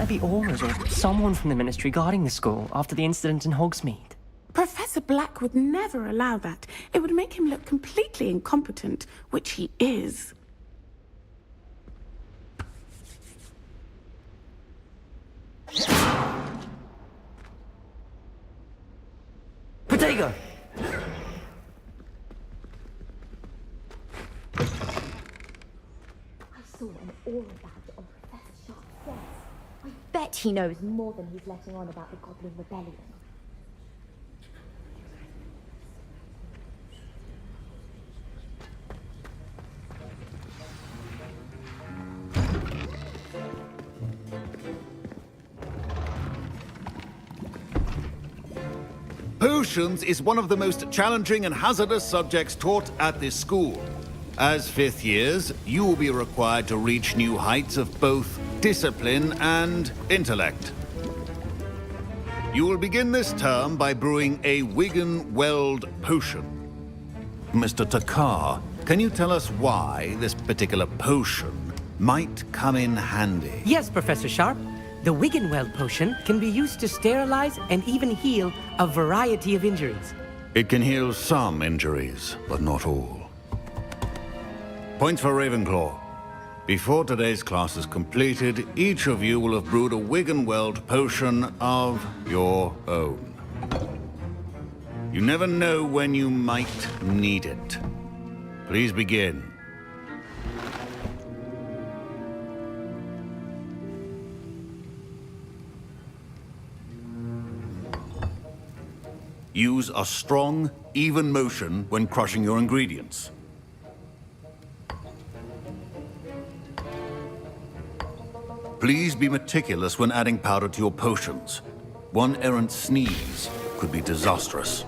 there be auras or someone from the Ministry guarding the school after the incident in Hogsmeade? Professor Black would never allow that. It would make him look completely incompetent, which he is. Protego! I saw an aura badge on Professor Sharp's desk. I bet he knows more than he's letting on about the Goblin Rebellion. Potions is one of the most challenging and hazardous subjects taught at this school. As fifth years, you will be required to reach new heights of both discipline and intellect. You will begin this term by brewing a Wigan-Weld potion. Mr. Takar, can you tell us why this particular potion might come in handy? Yes, Professor Sharp. The Wiggenweld potion can be used to sterilize and even heal a variety of injuries. It can heal some injuries, but not all. Points for Ravenclaw. Before today's class is completed, each of you will have brewed a Wiggenweld potion of your own. You never know when you might need it. Please begin. Use a strong, even motion when crushing your ingredients. Please be meticulous when adding powder to your potions. One errant sneeze could be disastrous.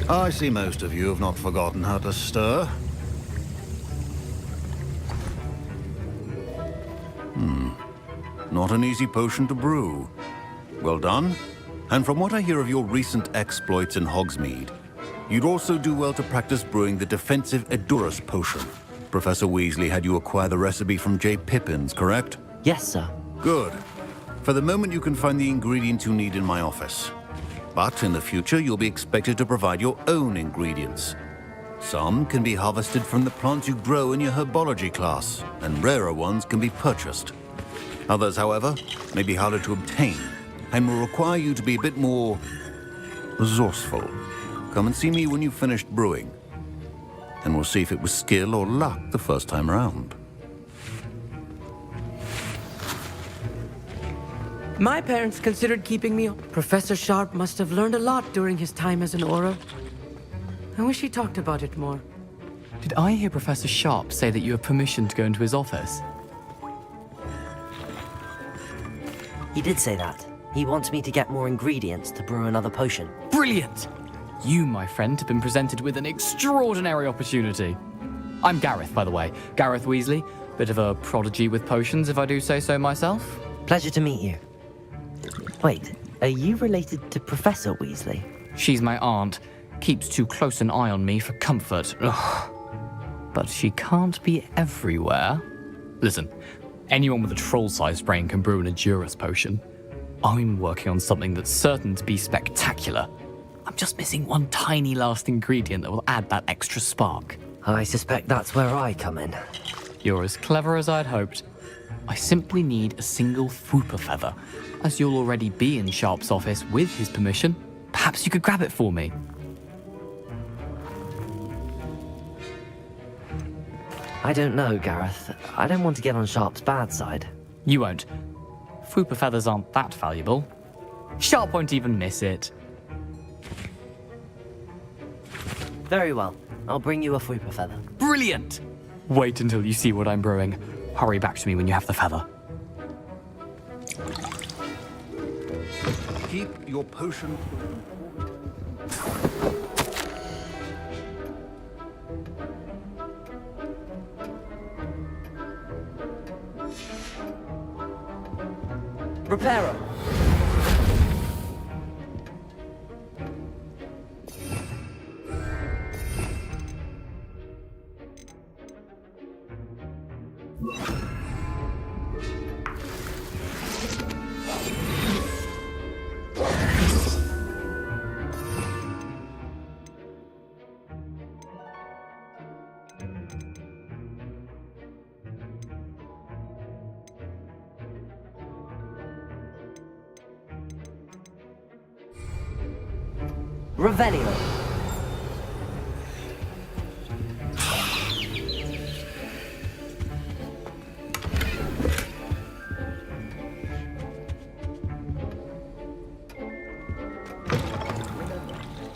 I see most of you have not forgotten how to stir. Not an easy potion to brew. Well done. And from what I hear of your recent exploits in Hogsmeade, you'd also do well to practice brewing the defensive Edurus potion. Professor Weasley had you acquire the recipe from J. Pippins, correct? Yes, sir. Good. For the moment, you can find the ingredients you need in my office. But in the future, you'll be expected to provide your own ingredients. Some can be harvested from the plants you grow in your herbology class, and rarer ones can be purchased. Others, however, may be harder to obtain, and will require you to be a bit more resourceful. Come and see me when you've finished brewing, and we'll see if it was skill or luck the first time around. My parents considered keeping me. Professor Sharp must have learned a lot during his time as an Aura. I wish he talked about it more. Did I hear Professor Sharp say that you have permission to go into his office? He did say that. He wants me to get more ingredients to brew another potion. Brilliant! You, my friend, have been presented with an extraordinary opportunity. I'm Gareth, by the way. Gareth Weasley. Bit of a prodigy with potions, if I do say so myself. Pleasure to meet you. Wait, are you related to Professor Weasley? She's my aunt. Keeps too close an eye on me for comfort. Ugh. But she can't be everywhere. Listen, anyone with a troll-sized brain can brew an Edurus potion. I'm working on something that's certain to be spectacular. I'm just missing one tiny last ingredient that will add that extra spark. I suspect that's where I come in. You're as clever as I'd hoped. I simply need a single Fwooper feather. As you'll already be in Sharp's office with his permission, perhaps you could grab it for me. I don't know, Gareth. I don't want to get on Sharp's bad side. You won't. Fwooper feathers aren't that valuable. Sharp won't even miss it. Very well. I'll bring you a Fwooper feather. Brilliant! Wait until you see what I'm brewing. Hurry back to me when you have the feather. Keep your potion. Reparo! Revelio.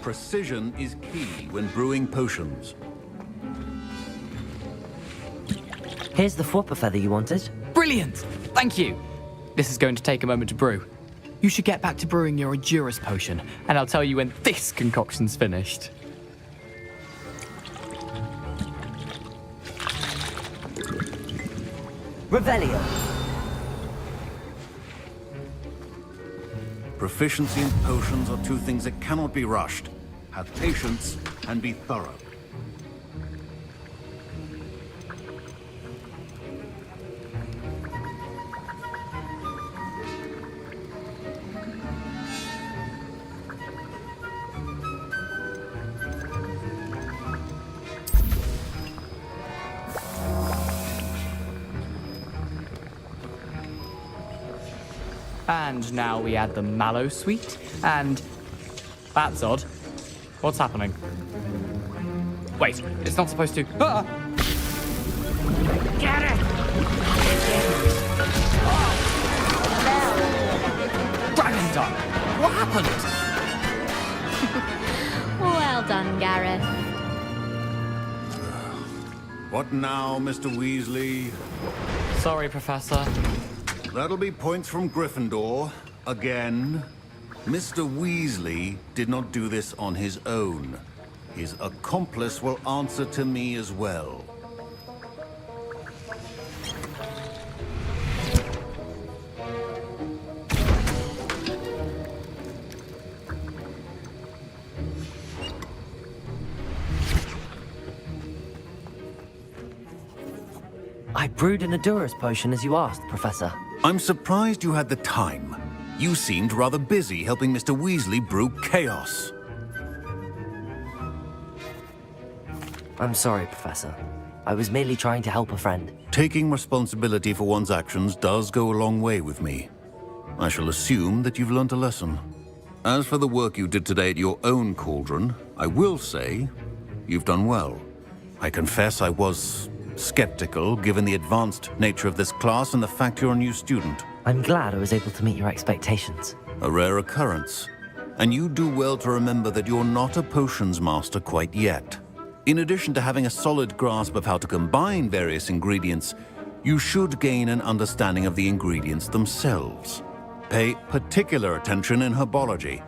Precision is key when brewing potions. Here's the Fwopper feather you wanted. Brilliant! Thank you! This is going to take a moment to brew. You should get back to brewing your Edurus potion, and I'll tell you when this concoction's finished. Revelio. Proficiency in potions are two things that cannot be rushed. Have patience and be thorough. And now we add the mallow sweet, and... That's odd. What's happening? Wait, it's not supposed to... Ah! Get it! Dragon Dog! What happened? Well done, Gareth. What now, Mr. Weasley? Sorry, Professor. That'll be points from Gryffindor. Again. Mr. Weasley did not do this on his own. His accomplice will answer to me as well. I brewed an Edurus potion as you asked, Professor. I'm surprised you had the time. You seemed rather busy helping Mr. Weasley brew chaos. I'm sorry, Professor. I was merely trying to help a friend. Taking responsibility for one's actions does go a long way with me. I shall assume that you've learnt a lesson. As for the work you did today at your own cauldron, I will say you've done well. I confess I was skeptical, given the advanced nature of this class and the fact you're a new student. I'm glad I was able to meet your expectations. A rare occurrence. And you do well to remember that you're not a potions master quite yet. In addition to having a solid grasp of how to combine various ingredients, you should gain an understanding of the ingredients themselves. Pay particular attention in herbology.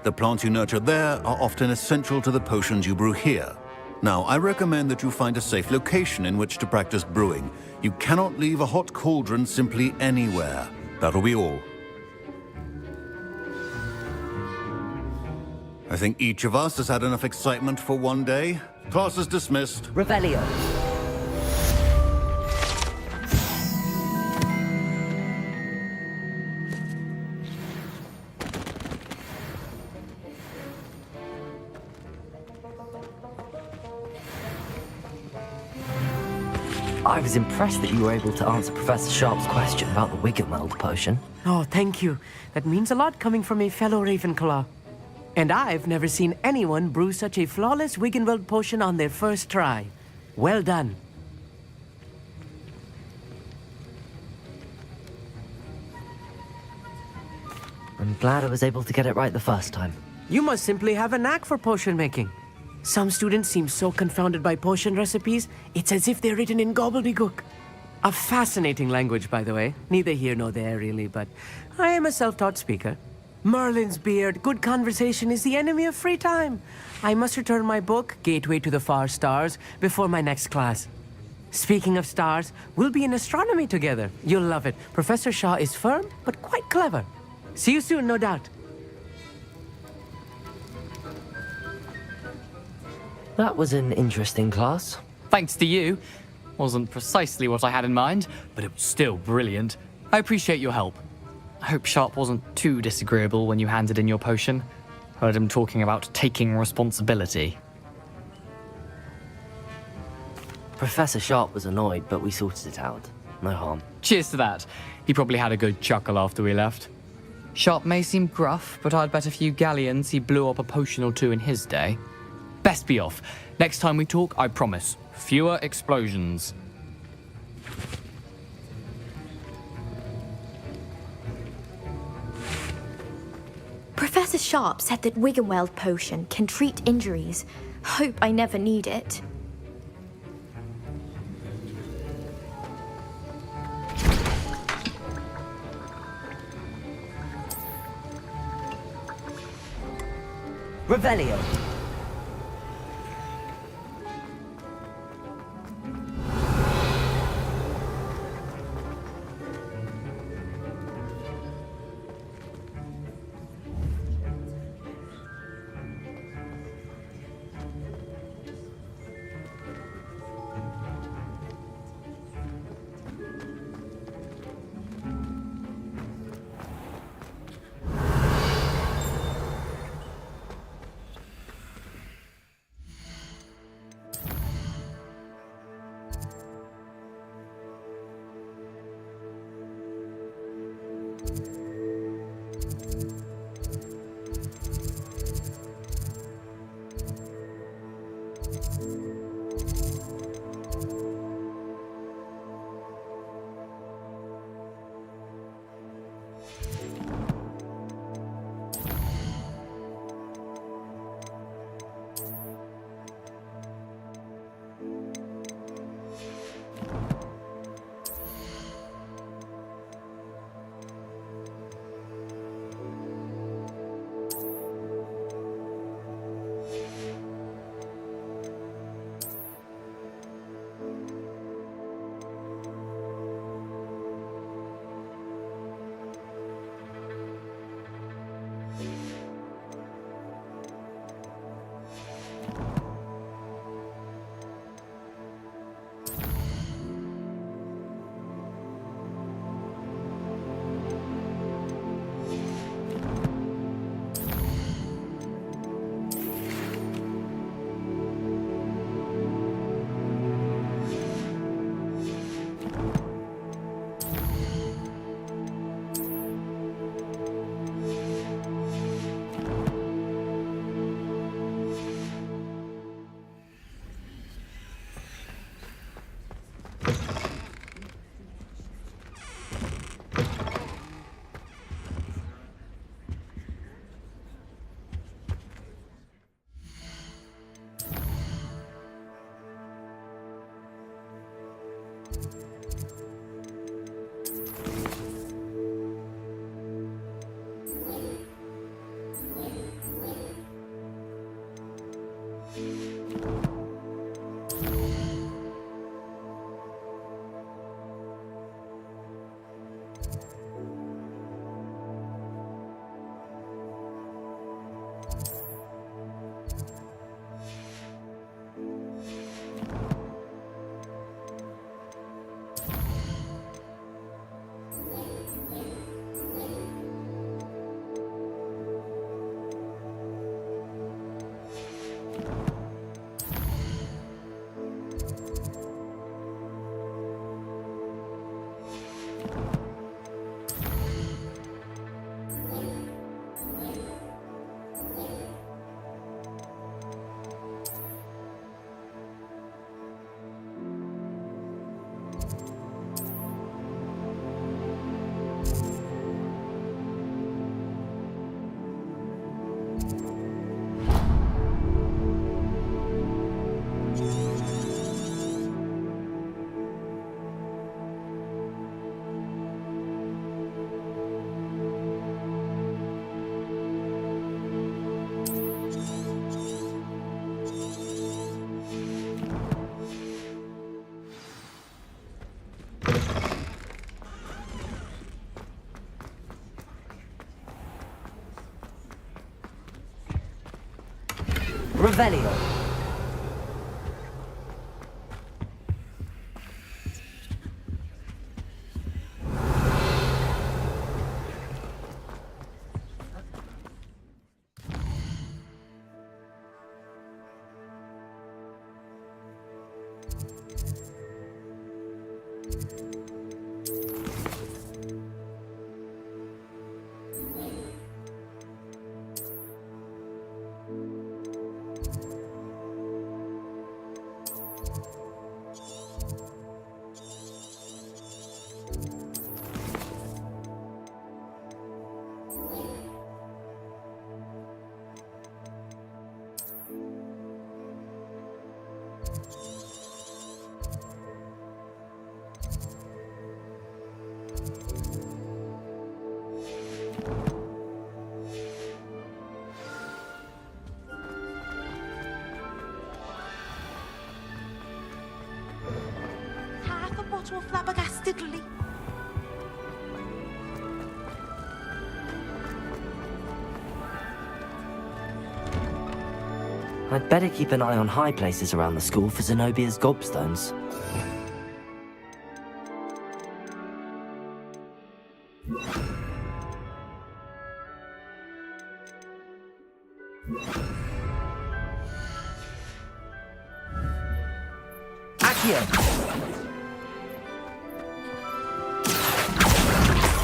The plants you nurture there are often essential to the potions you brew here. Now, I recommend that you find a safe location in which to practice brewing. You cannot leave a hot cauldron simply anywhere. That'll be all. I think each of us has had enough excitement for one day. Class is dismissed. Revelio. I was impressed that you were able to answer Professor Sharp's question about the Wiggenweld potion. Oh, thank you. That means a lot coming from a fellow Ravenclaw. And I've never seen anyone brew such a flawless Wiggenweld potion on their first try. Well done. I'm glad I was able to get it right the first time. You must simply have a knack for potion making. Some students seem so confounded by potion recipes, it's as if they're written in gobbledygook. A fascinating language, by the way. Neither here nor there, really, but I am a self-taught speaker. Merlin's beard, good conversation is the enemy of free time. I must return my book, Gateway to the Far Stars, before my next class. Speaking of stars, we'll be in astronomy together. You'll love it. Professor Shaw is firm, but quite clever. See you soon, no doubt. That was an interesting class. Thanks to you. Wasn't precisely what I had in mind, but it was still brilliant. I appreciate your help. I hope Sharp wasn't too disagreeable when you handed in your potion. Heard him talking about taking responsibility. Professor Sharp was annoyed, but we sorted it out. No harm. Cheers to that. He probably had a good chuckle after we left. Sharp may seem gruff, but I'd bet a few galleons he blew up a potion or two in his day. Best be off. Next time we talk, I promise, fewer explosions. Professor Sharp said that Wiggenweld potion can treat injuries. Hope I never need it. Revelio. Revelio. Half a bottle of flabbergastedly. I'd better keep an eye on high places around the school for Zenobia's gobstones.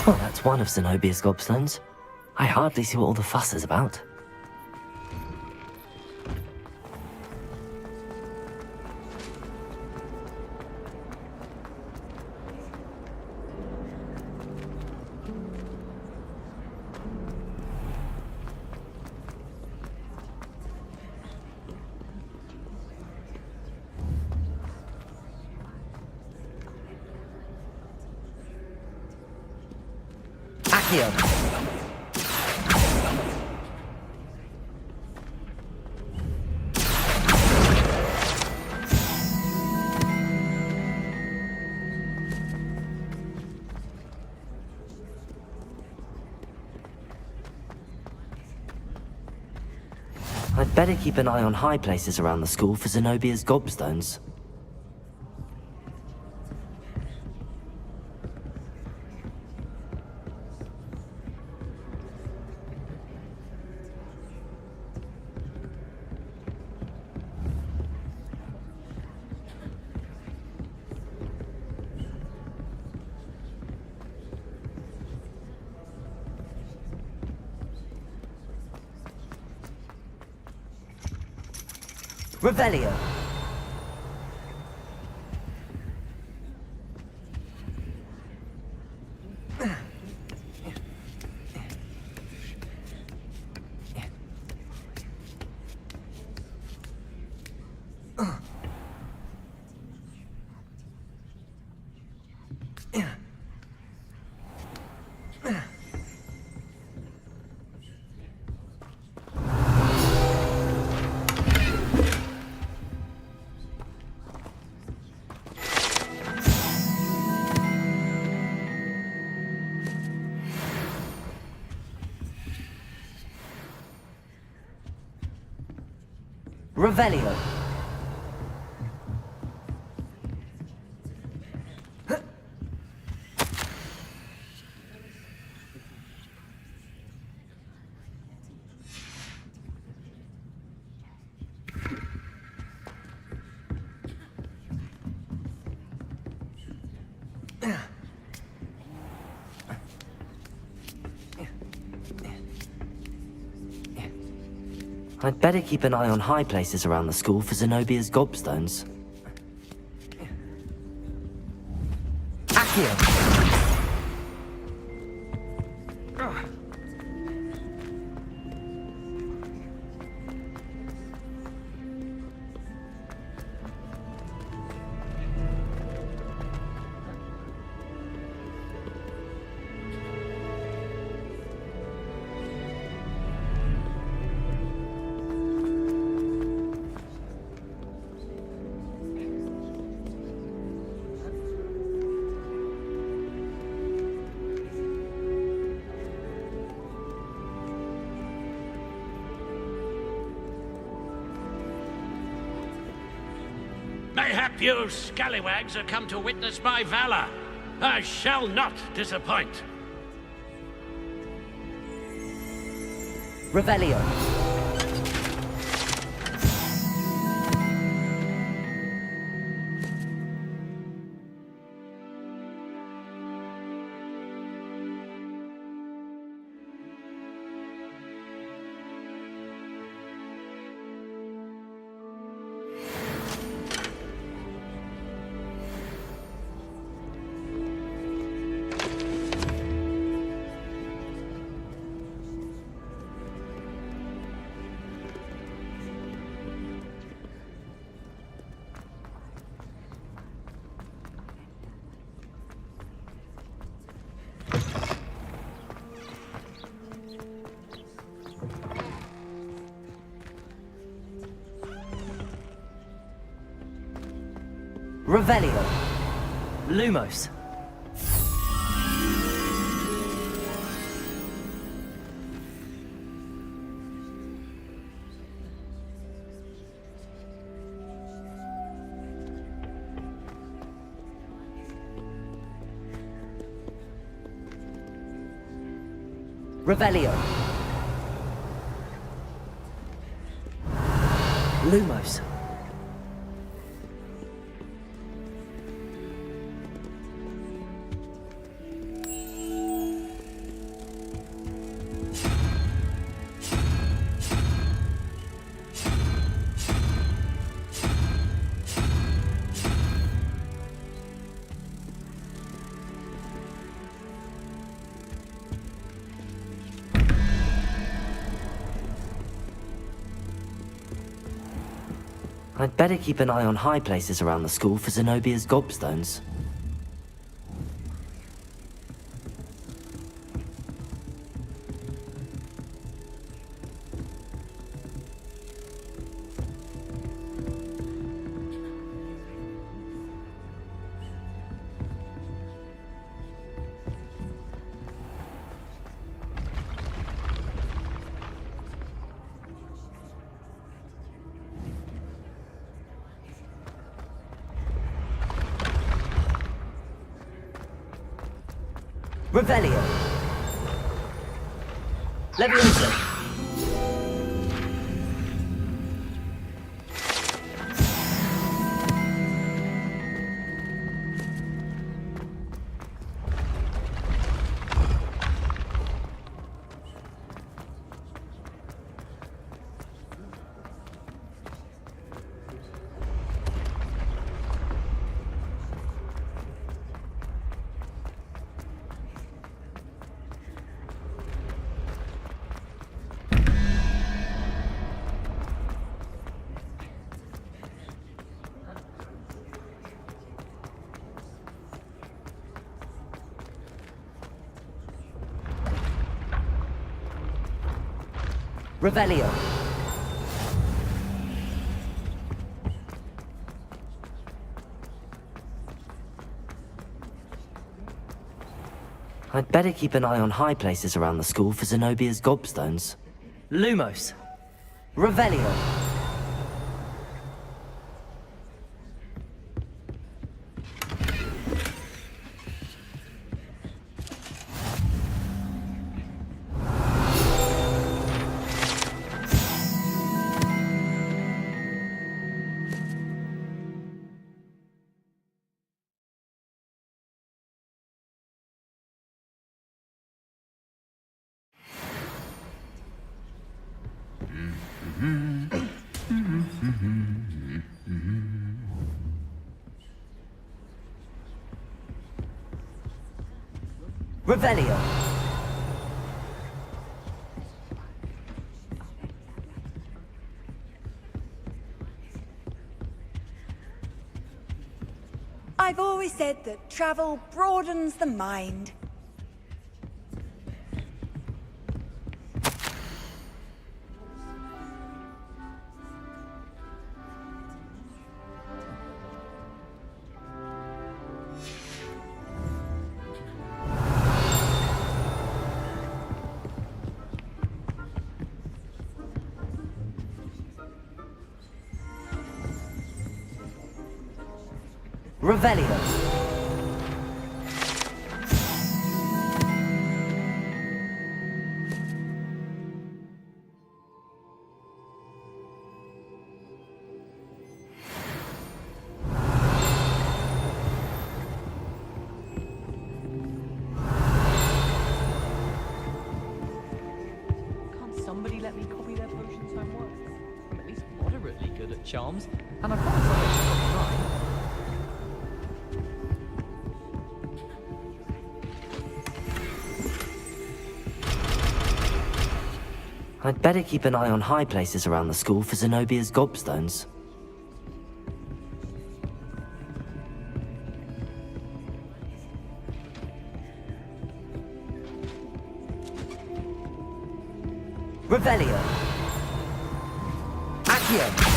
Well, that's one of Zenobia's gobstones. I hardly see what all the fuss is about. I'd better keep an eye on high places around the school for Zenobia's gobstones. Revelio. Revelio. I'd better keep an eye on high places around the school for Zenobia's gobstones. Accio! Mayhap you scallywags are come to witness my valor. I shall not disappoint. Revelio. Revelio. Lumos. Revelio. Lumos. I'd better keep an eye on high places around the school for Zenobia's gobstones. Revelio. Leviosa. Revelio. I'd better keep an eye on high places around the school for Zenobia's gobstones. Lumos. Revelio. Revelio. I've always said that travel broadens the mind. Revelio. Can't somebody let me copy their potions homework? I'm at least moderately good at charms, and I promise I'll let you copy mine. I'd better keep an eye on high places around the school for Zenobia's gobstones. Revelio. Accio.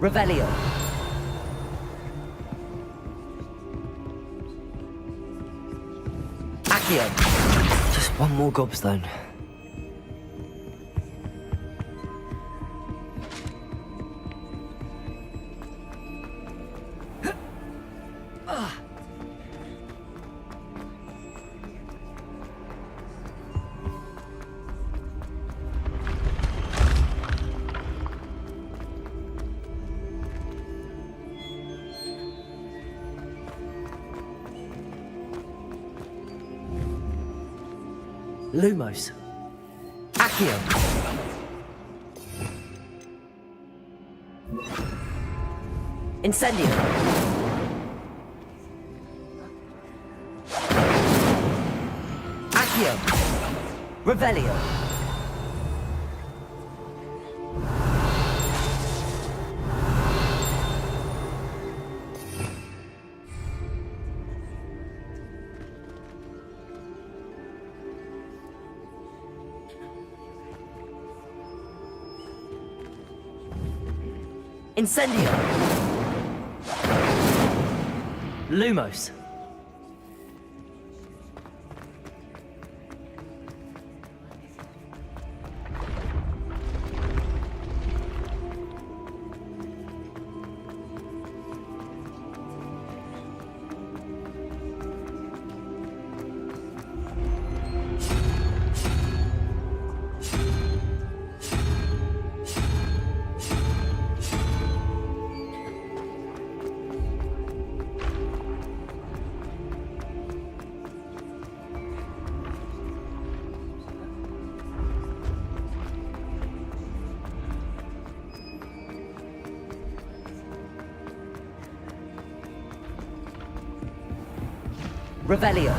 Revelio. Accio. Just one more gobstone. Lumos. Accio. Incendio. Accio. Revelio. Incendio. Lumos. Revelio.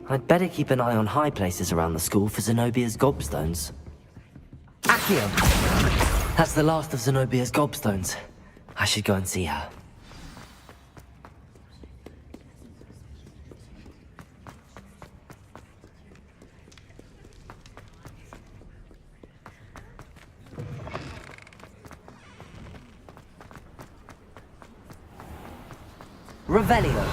I'd better keep an eye on high places around the school for Zenobia's gobstones. Accio! That's the last of Zenobia's gobstones. I should go and see her. Revelio.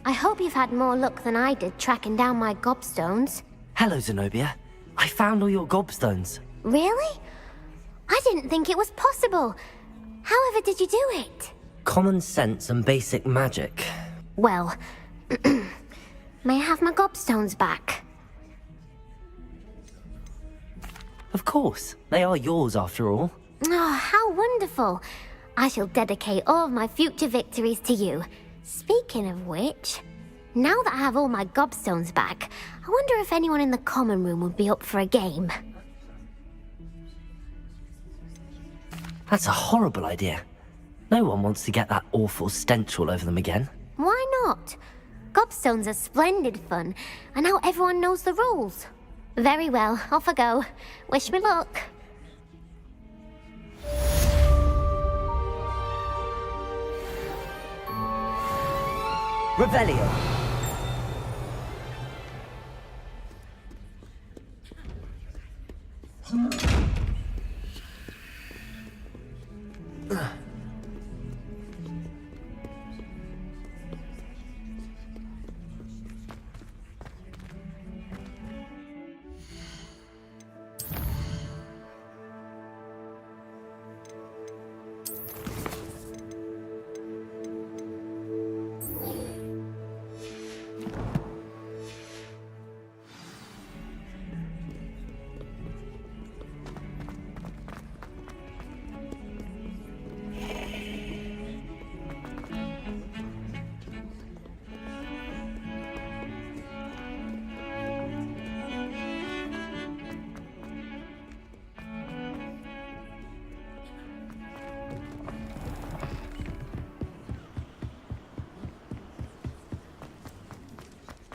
I hope you've had more luck than I did tracking down my gobstones. Hello, Zenobia. I found all your gobstones. Really? didn't think it was possible. However did you do it? Common sense and basic magic. Well, may I have my gobstones back? Of course, they are yours after all. Oh, how wonderful. I shall dedicate all of my future victories to you. Speaking of which, now that I have all my gobstones back, I wonder if anyone in the common room would be up for a game. That's a horrible idea. No one wants to get that awful stench all over them again. Why not? Gobstones are splendid fun, and now everyone knows the rules. Very well, off I go. Wish me luck. Revelio.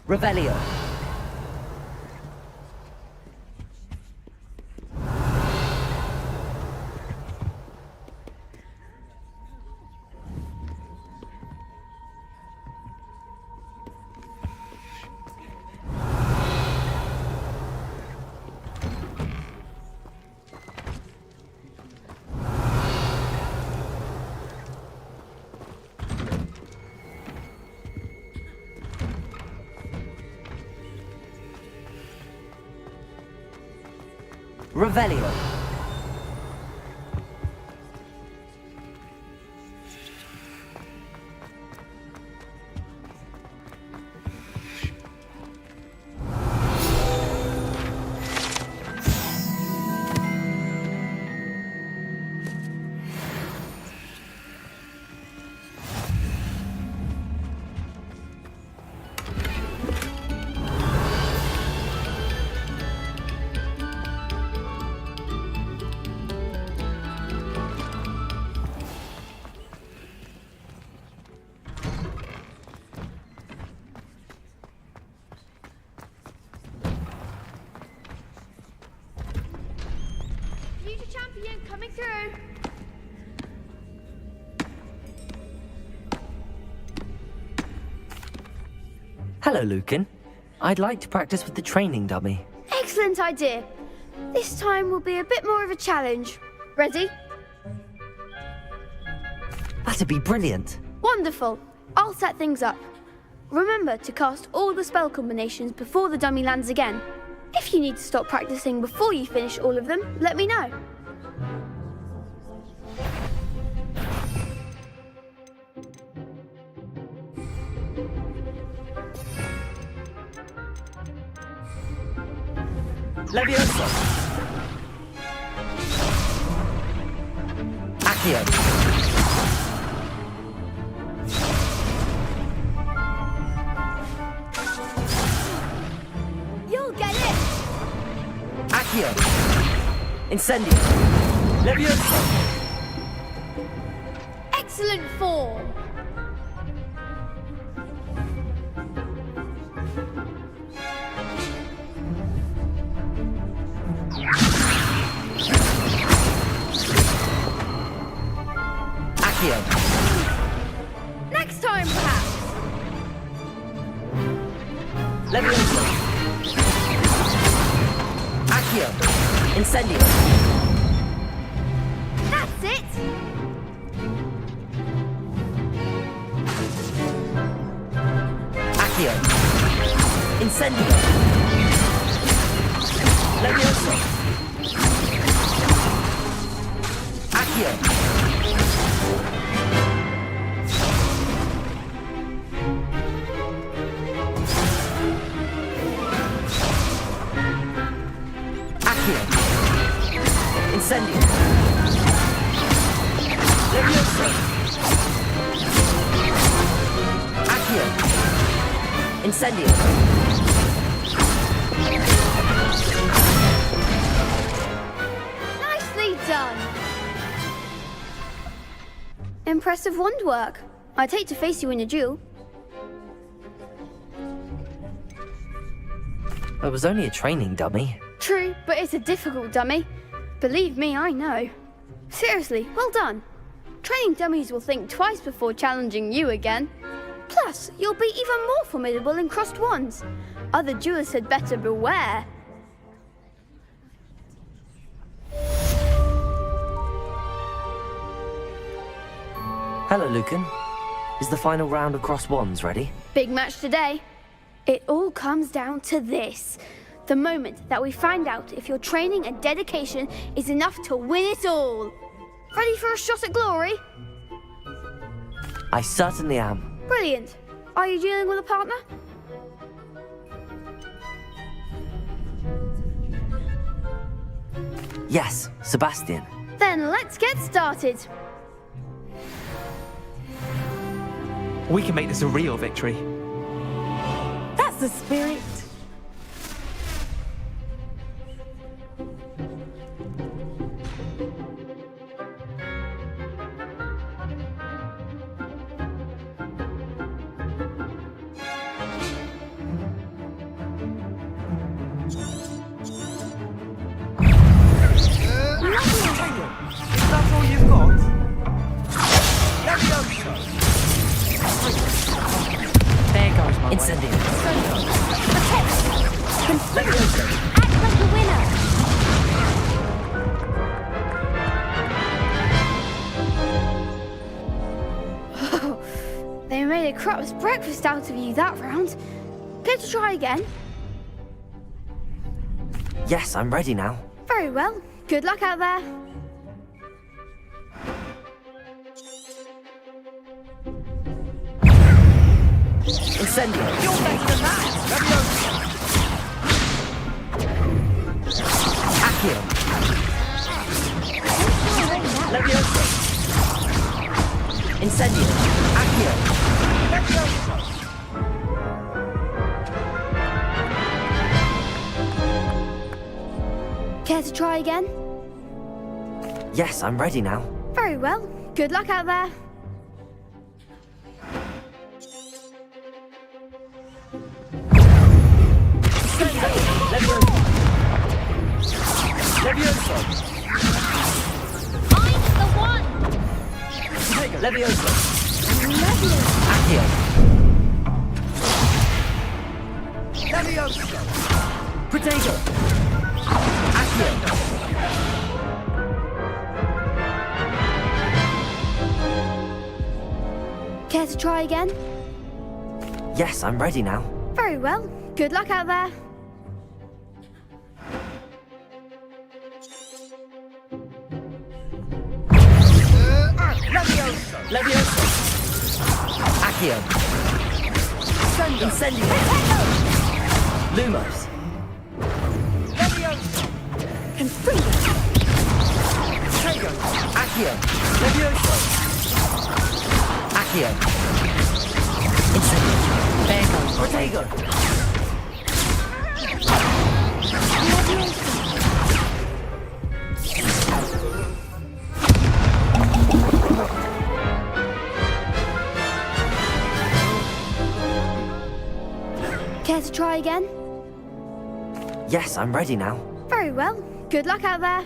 Revelio. Revelio. Coming through. Hello, Lucan. I'd like to practice with the training dummy. Excellent idea. This time will be a bit more of a challenge. Ready? That'd be brilliant. Wonderful. I'll set things up. Remember to cast all the spell combinations before the dummy lands again. If you need to stop practicing before you finish all of them, let me know. Levioso. Accio. You'll get it! Accio. Incendio. Levioso. Excellent form! Accio. Next time, perhaps! Levioso. Accio. Incendio. That's it! Accio. Incendio. Levioso. Accio! Accio! Incendio! Levioso! Accio! Incendio! Nicely done! Impressive wand work. I'd hate to face you in a duel. It was only a training dummy. True, but it's a difficult dummy. Believe me, I know. Seriously, well done. Training dummies will think twice before challenging you again. Plus, you'll be even more formidable in crossed wands. Other duelists had better beware. Hello, Lucan. Is the final round of cross wands ready? Big match today. It all comes down to this. The moment that we find out if your training and dedication is enough to win it all. Ready for a shot at glory? I certainly am. Brilliant. Are you dealing with a partner? Yes, Sebastian. Then let's get started. We can make this a real victory. That's the spirit. That's all you've got? There goes my Incendio! Act like a winner. They made a crap's breakfast out of you that round. Care to try again? Yes, I'm ready now. Very well. Good luck out there. Incendio! You're better than that! Accio! Levioso! Incendio! Accio! Care to try again? Yes, I'm ready now. Very well. Good luck out there. Levioso! I'm the one. Levioso! Accio! Levioso! Protego! Accio! Care to try again? Yes, I'm ready now. Very well. Good luck out there. Levioso! Accio! Incendio! Lumos! Accio! Levioso! Accio! Incendio! Protego! Care to try again? Yes, I'm ready now. Very well. Good luck out there.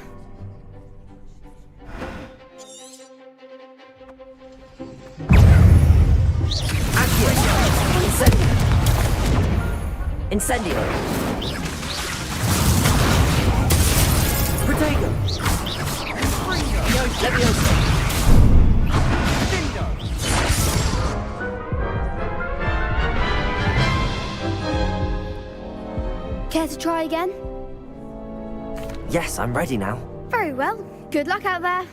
Accio! Incendio! Incendio! Protego! Levioso! Care to try again? Yes, I'm ready now. Very well. Good luck out there.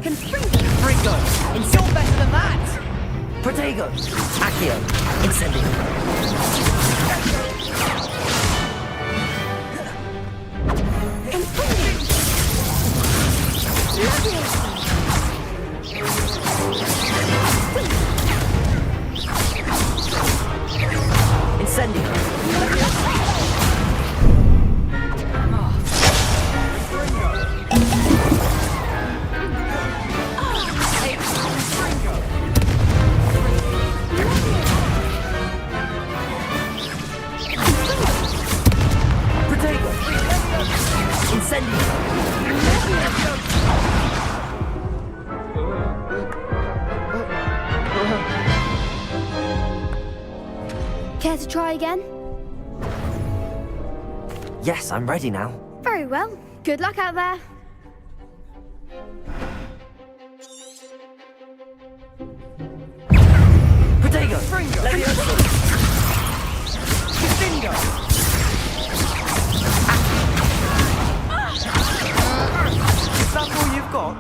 Fringo! You're better than that! Protego! Accio! Incendio! Incendio! Protego! Incendio! Care to try again? Yes, I'm ready now. Very well. Good luck out there. Protego! Levioso! Bingo! Is that all you've got?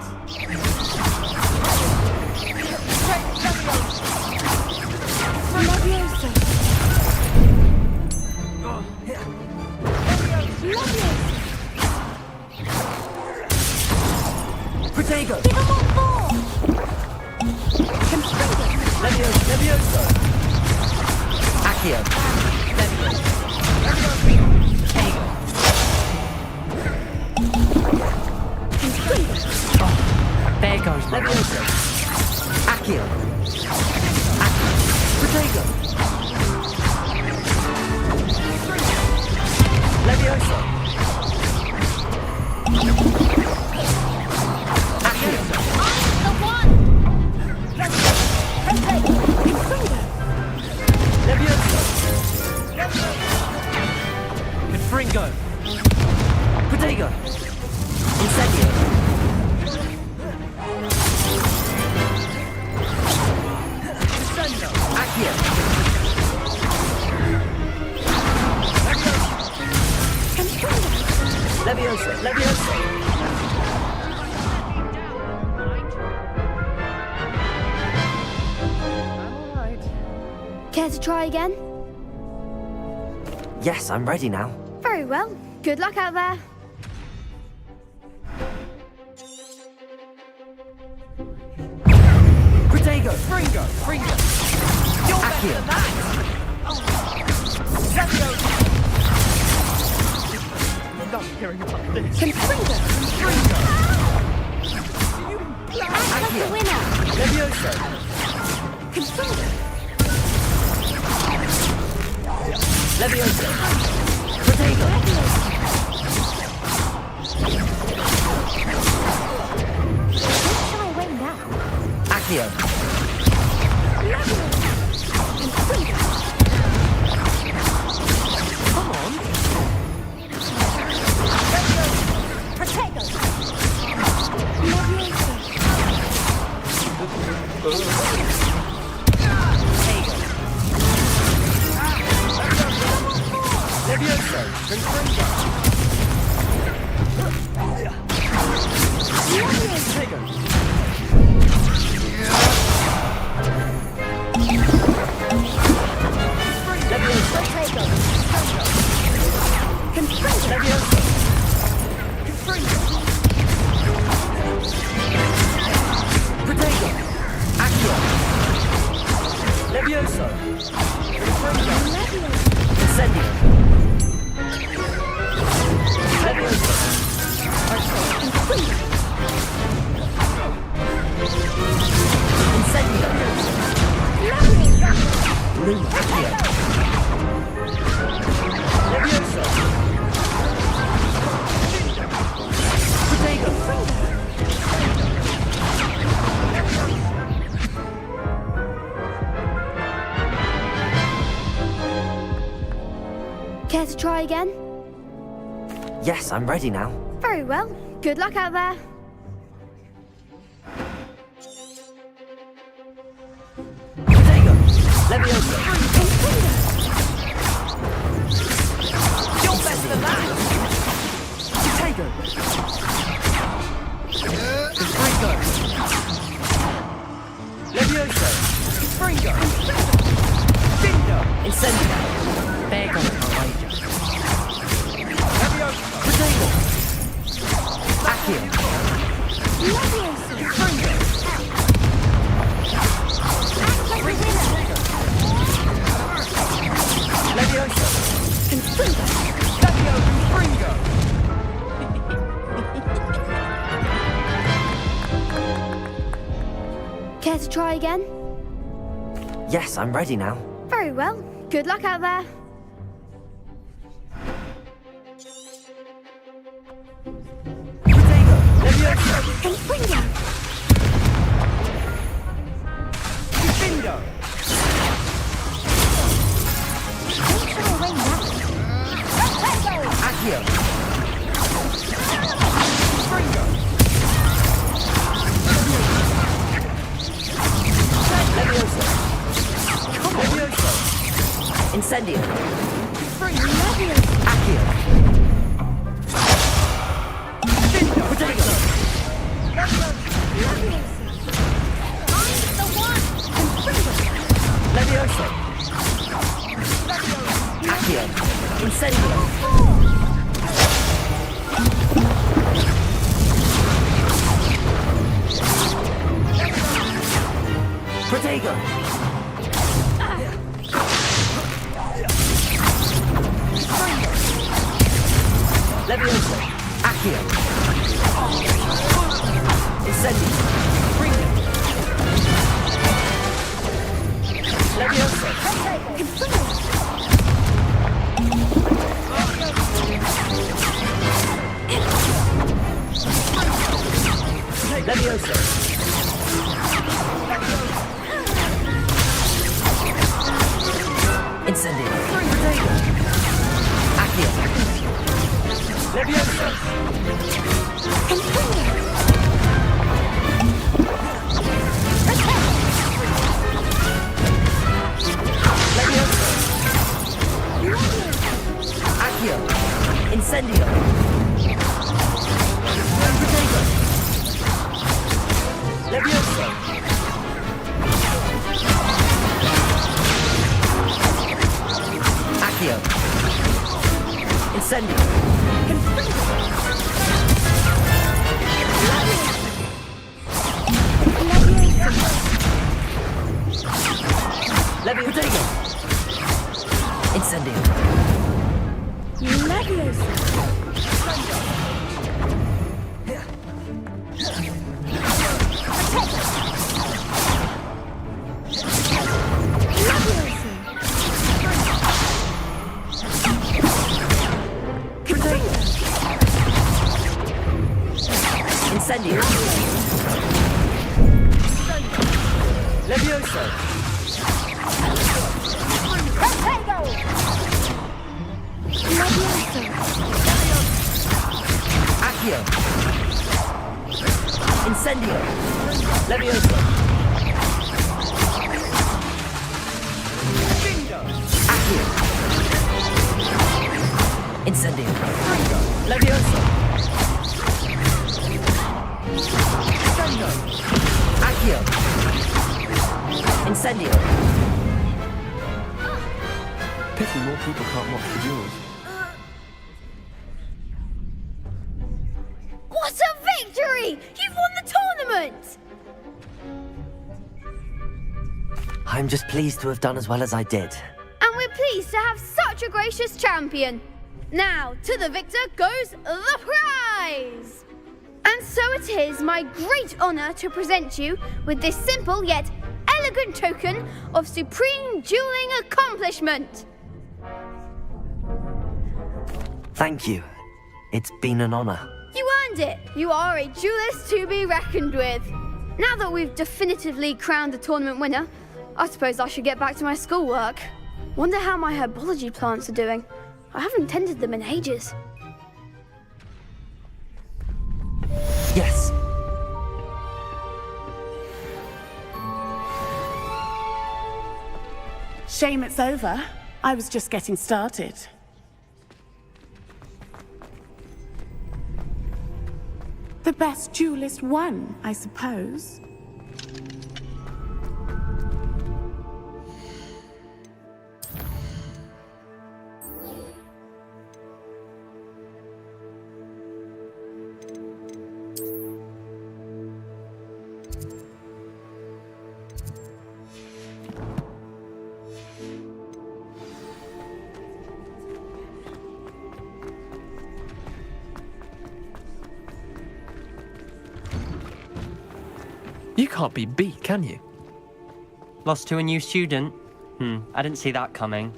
Levioso. Protego! Give him what for? Levioso! Accio! There goes my Levioso! Accio! Protego! Levioso! Accio! The one! Levioso! Confringo! Protego! Incendio! Accio! Levioso! Care to try again? Yes, I'm ready now. Very well. Good luck out there. Protego! Fringo! You're better than that! I'm not hearing about this. Confringo. Act like the winner! Levioso! Confringo. Levioso! Protego! Don't shy away now. Accio! Come on. Protego! Levioso! Confringo! Protego! Protego! Levioso! Confringo! Protego! Accio! Levioso! Confringo! Incendio! Levioso! Incendio! Accio! Levioso! Protego! Care to try again? Yes, I'm ready now. Very well. Good luck out there. Protego! Levioso! You're better than that! Protego! Confringo! Care to try again? Yes, I'm ready now. Very well. Good luck out there. Confringo! Don't throw away that. Accio! Levioso! Levioso! Incendio! Accio! Protego! Levioso! Accio! Incendio! Protego! Levioso! Accio! Incendio! Levioso! Levioso! Incendio! Accio! Levioso! Levioso! Accio! Incendio! Protego! Levioso! Accio! Incendio! Levioso! Protego! Incendio! Incendio! Levioso! Accio! Incendio! Levioso! Accio! Incendio! Levioso! Accio! Incendio! Pity more people can't watch the duels. What a victory! You've won the tournament! I'm just pleased to have done as well as I did. And we're pleased to have such a gracious champion. Now, to the victor goes the prize! And so it is my great honor to present you with this simple yet elegant token of supreme dueling accomplishment. Thank you. It's been an honor. You earned it. You are a duelist to be reckoned with. Now that we've definitively crowned the tournament winner, I suppose I should get back to my schoolwork. Wonder how my herbology plants are doing. I haven't tended them in ages. Yes. Shame it's over. I was just getting started. The best duelist won, I suppose. You can't be beat, can you? Lost to a new student? I didn't see that coming.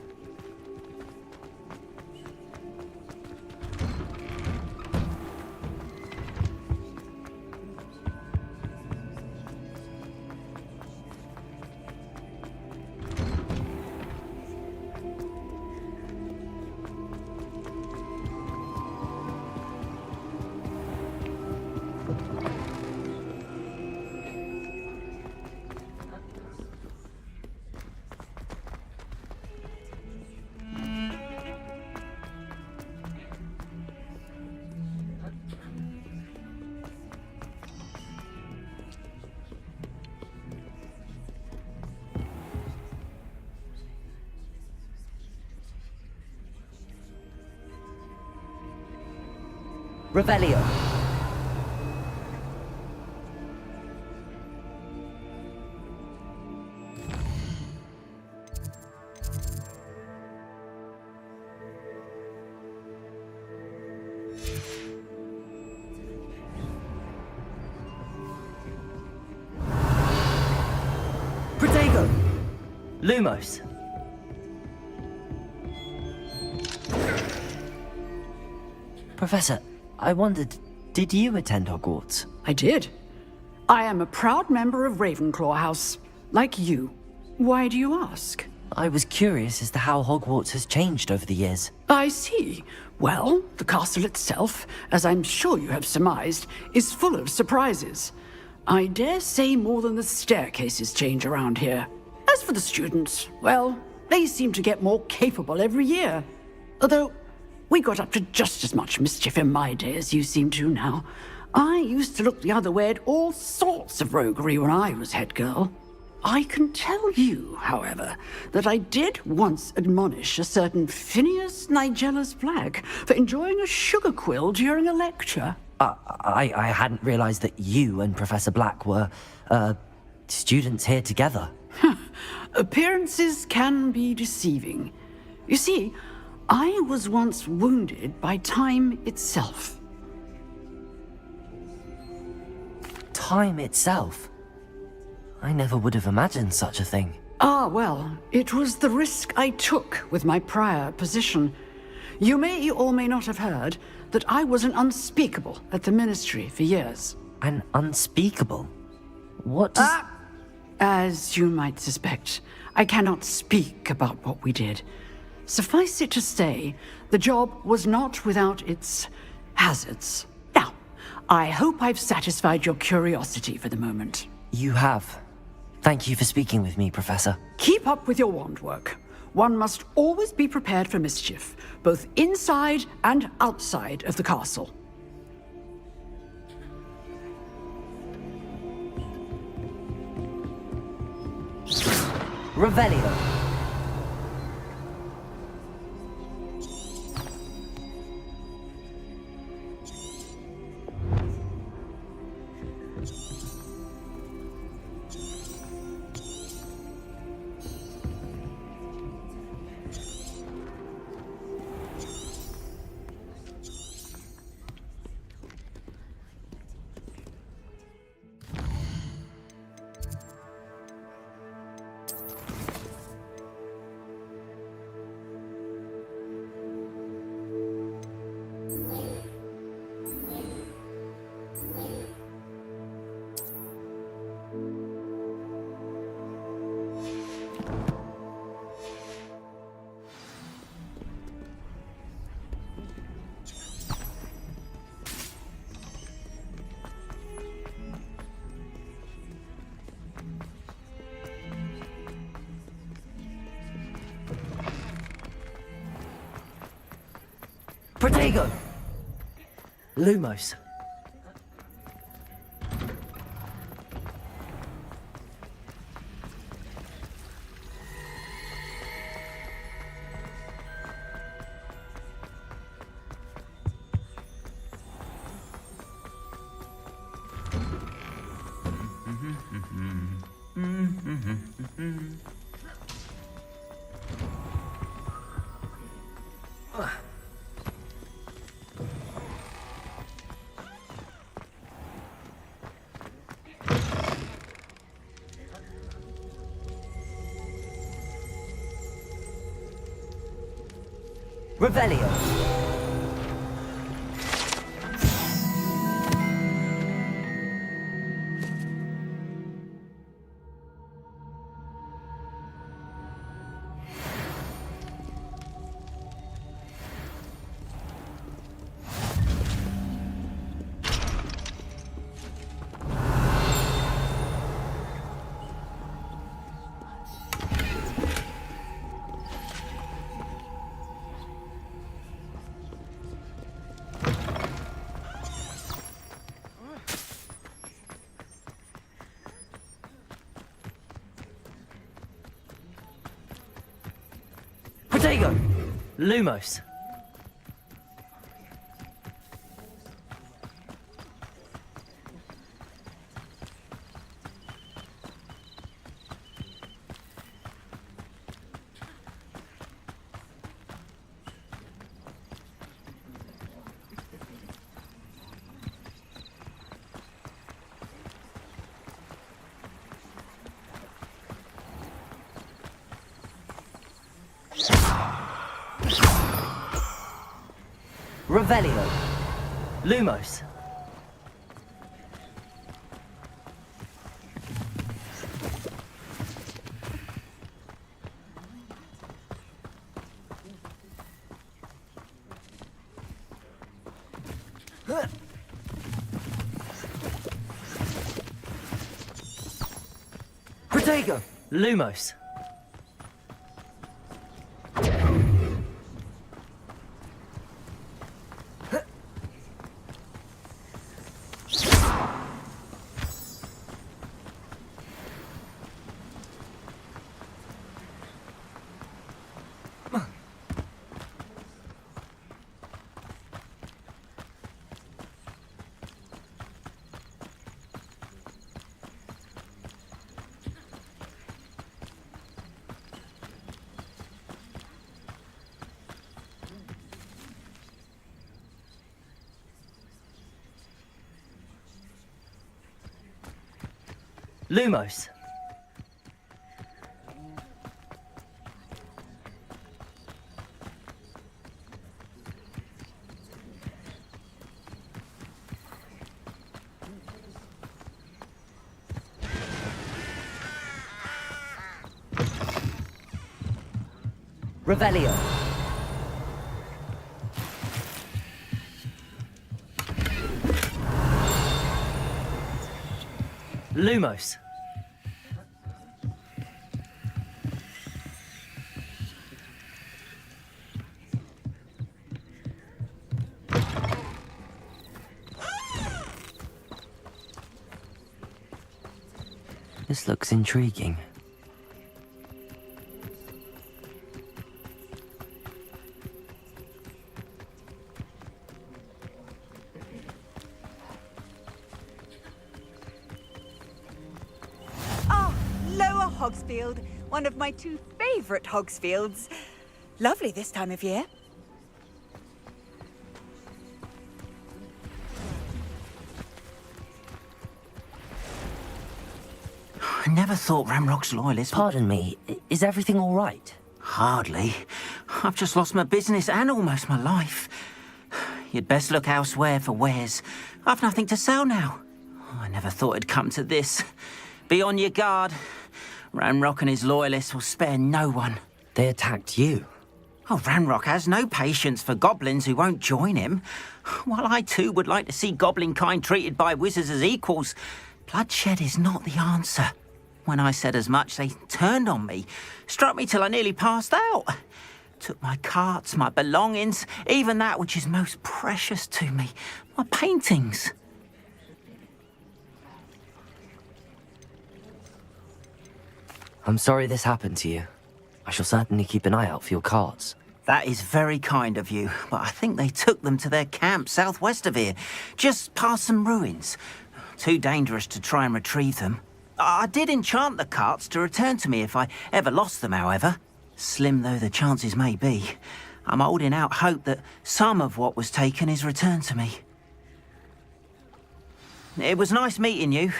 Revelio. Protego. Lumos. Professor, I wondered, did you attend Hogwarts? I did. I am a proud member of Ravenclaw House, like you. Why do you ask? I was curious as to how Hogwarts has changed over the years. I see. Well, the castle itself, as I'm sure you have surmised, is full of surprises. I dare say more than the staircases change around here. As for the students, well, they seem to get more capable every year. Although, we got up to just as much mischief in my day as you seem to now. I used to look the other way at all sorts of roguery when I was head girl. I can tell you, however, that I did once admonish a certain Phineas Nigellus Black for enjoying a sugar quill during a lecture. I hadn't realized that you and Professor Black were, students here together. Appearances can be deceiving. You see, I was once wounded by time itself. Time itself? I never would have imagined such a thing. Ah, well, it was the risk I took with my prior position. You may or may not have heard that I was an unspeakable at the Ministry for years. An unspeakable? What does... As you might suspect, I cannot speak about what we did. Suffice it to say, the job was not without its hazards. Now, I hope I've satisfied your curiosity for the moment. You have. Thank you for speaking with me, Professor. Keep up with your wand work. One must always be prepared for mischief, both inside and outside of the castle. Revelio. Protego! Lumos. Revelio. Protego! Lumos. Revelio. Lumos. Protego. Lumos. Lumos. Revelio. Lumos. This looks intriguing. Lower Hogsfield, one of my two favourite Hogsfields. Lovely this time of year. I never thought Ramrock's loyalists... Pardon me, is everything all right? Hardly. I've just lost my business and almost my life. You'd best look elsewhere for wares. I've nothing to sell now. I never thought it'd come to this. Be on your guard. Ramrock and his loyalists will spare no one. They attacked you? Oh, Ramrock has no patience for goblins who won't join him. While I too would like to see goblin kind treated by wizards as equals, bloodshed is not the answer. When I said as much, they turned on me, struck me till I nearly passed out. Took my carts, my belongings, even that which is most precious to me, my paintings. I'm sorry this happened to you. I shall certainly keep an eye out for your carts. That is very kind of you, but I think they took them to their camp southwest of here, just past some ruins. Too dangerous to try and retrieve them. I did enchant the carts to return to me if I ever lost them, however. Slim though the chances may be, I'm holding out hope that some of what was taken is returned to me. It was nice meeting you.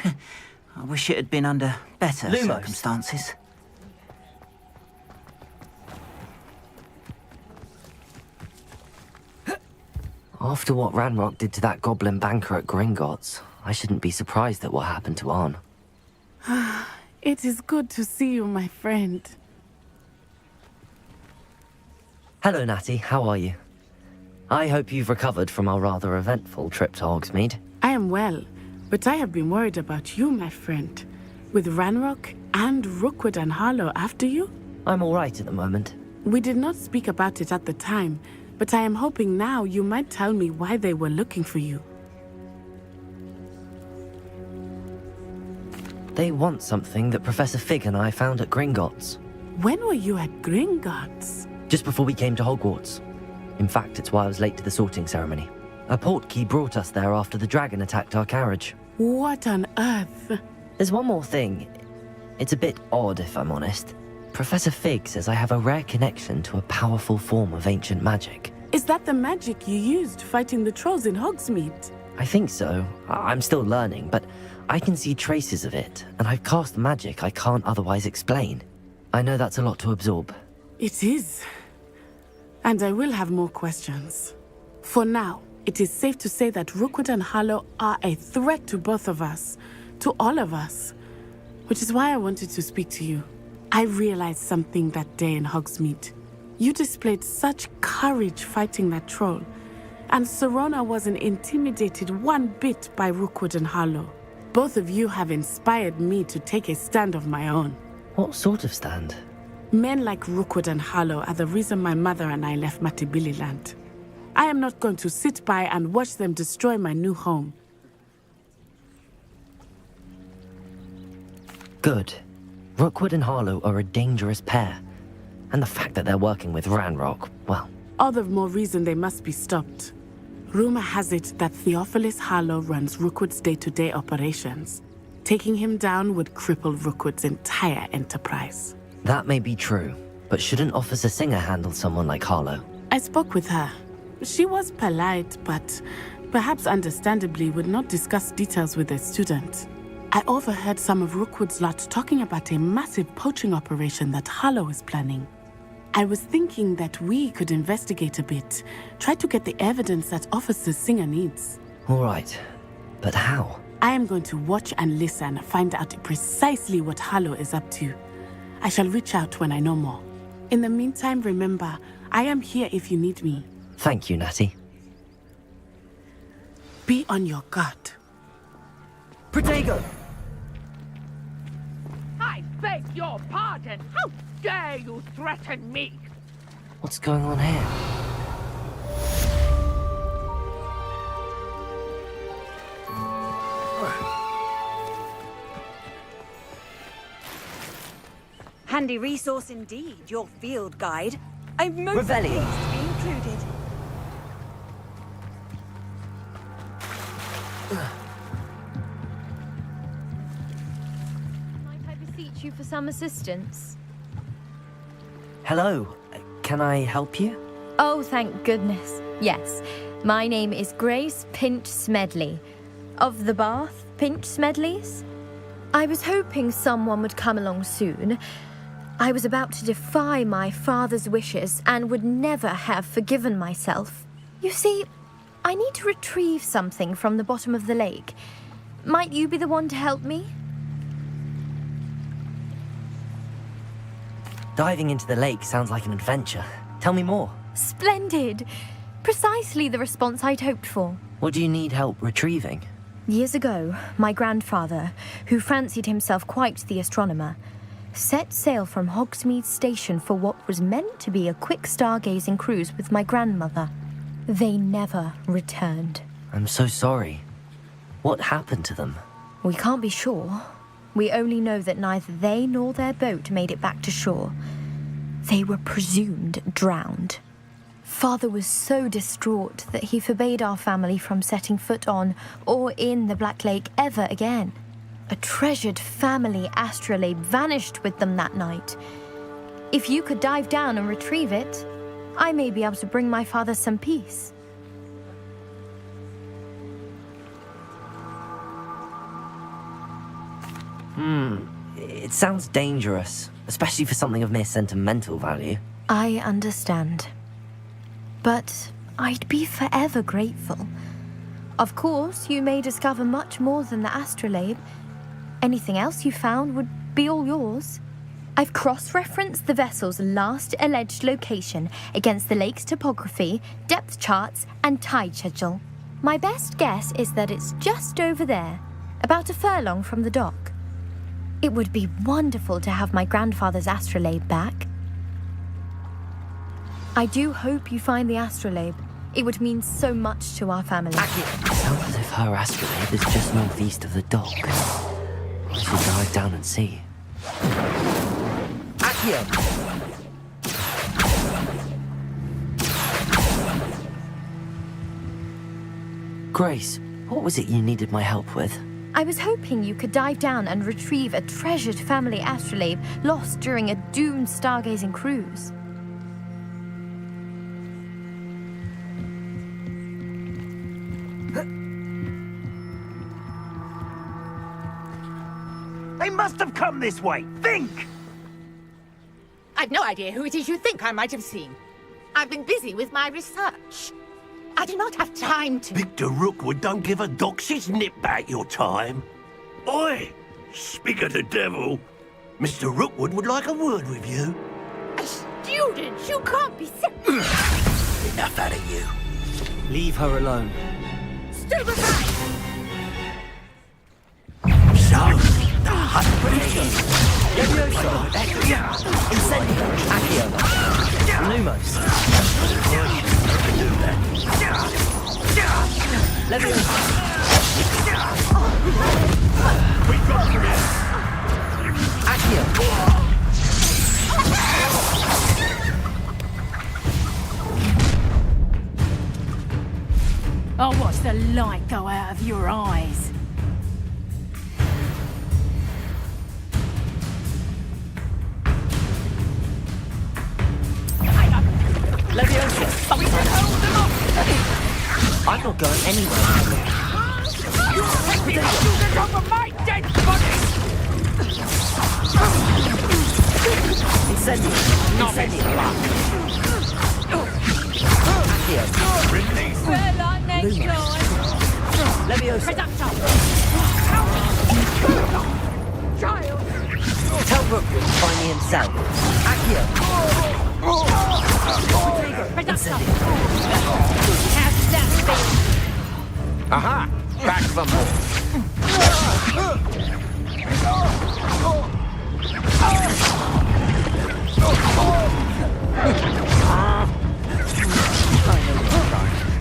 I wish it had been under better circumstances. After what Ranrock did to that goblin banker at Gringotts, I shouldn't be surprised at what happened to Arn. It is good to see you, my friend. Hello, Natty. How are you? I hope you've recovered from our rather eventful trip to Hogsmeade. I am well, but I have been worried about you, my friend. With Ranrock and Rookwood and Harlow after you? I'm all right at the moment. We did not speak about it at the time, but I am hoping now you might tell me why they were looking for you. They want something that Professor Fig and I found at Gringotts. When were you at Gringotts? Just before we came to Hogwarts. In fact, it's why I was late to the sorting ceremony. A portkey brought us there after the dragon attacked our carriage. What on earth? There's one more thing. It's a bit odd, if I'm honest. Professor Fig says I have a rare connection to a powerful form of ancient magic. Is that the magic you used fighting the trolls in Hogsmeade? I think so. I'm still learning, but I can see traces of it, and I've cast magic I can't otherwise explain. I know that's a lot to absorb. It is. And I will have more questions. For now, it is safe to say that Rookwood and Harlow are a threat to both of us. To all of us. Which is why I wanted to speak to you. I realized something that day in Hogsmeade. You displayed such courage fighting that troll. And Serona wasn't intimidated one bit by Rookwood and Harlow. Both of you have inspired me to take a stand of my own. What sort of stand? Men like Rookwood and Harlow are the reason my mother and I left Matabeleland. I am not going to sit by and watch them destroy my new home. Good. Rookwood and Harlow are a dangerous pair. And the fact that they're working with Ranrock, well... All the more reason they must be stopped. Rumor has it that Theophilus Harlow runs Rookwood's day-to-day operations. Taking him down would cripple Rookwood's entire enterprise. That may be true, but shouldn't Officer Singer handle someone like Harlow? I spoke with her. She was polite, but perhaps understandably would not discuss details with a student. I overheard some of Rookwood's lot talking about a massive poaching operation that Harlow is planning. I was thinking that we could investigate a bit, try to get the evidence that Officer Singer needs. All right, but how? I am going to watch and listen, find out precisely what Harlow is up to. I shall reach out when I know more. In the meantime, remember, I am here if you need me. Thank you, Natty. Be on your guard. Protego! I beg your pardon! How dare you threaten me? What's going on here? Handy resource indeed, your field guide. I'm most Revelio. pleased to be included. Might I beseech you for some assistance? Hello. Can I help you? Oh, thank goodness. Yes. My name is Grace Pinch Smedley. Of the Bath Pinch Smedleys? I was hoping someone would come along soon. I was about to defy my father's wishes and would never have forgiven myself. You see, I need to retrieve something from the bottom of the lake. Might you be the one to help me? Diving into the lake sounds like an adventure. Tell me more. Splendid! Precisely the response I'd hoped for. What do you need help retrieving? Years ago, my grandfather, who fancied himself quite the astronomer, set sail from Hogsmeade Station for what was meant to be a quick stargazing cruise with my grandmother. They never returned. I'm so sorry. What happened to them? We can't be sure. We only know that neither they nor their boat made it back to shore. They were presumed drowned. Father was so distraught that he forbade our family from setting foot on or in the Black Lake ever again. A treasured family astrolabe vanished with them that night. If you could dive down and retrieve it, I may be able to bring my father some peace. It sounds dangerous, especially for something of mere sentimental value. I understand. But I'd be forever grateful. Of course, you may discover much more than the astrolabe. Anything else you found would be all yours. I've cross-referenced the vessel's last alleged location against the lake's topography, depth charts, and tide schedule. My best guess is that it's just over there, about a furlong from the dock. It would be wonderful to have my grandfather's astrolabe back. I do hope you find the astrolabe. It would mean so much to our family. Sounds as if her astrolabe is just northeast of the dock. I should dive down and see. Accio! Grace, what was it you needed my help with? I was hoping you could dive down and retrieve a treasured family astrolabe lost during a doomed stargazing cruise. They must have come this way. Think! I've no idea who it is you think I might have seen. I've been busy with my research. I do not have time to... Victor Rookwood don't give a doxy's nip back your time. Oi! Speak of the devil. Mr. Rookwood would like a word with you. A student? You can't be sick. Enough out of you. Leave her alone. Stand aside! So, the husband... Incendio! Accio! Lumos! Leviosa! We got him! Accio! I'll watch the light go out of your eyes. Leviosa! We can hold them off! I'm not going anywhere. You take me to the top of my dead body! Incendio! Incendio! Accio! Fair like next Lumos. time. Leviosa! Reducto! Child! Tell Rookwood to find me himself. Accio! Reducto! How's that feel? Aha! Back for more.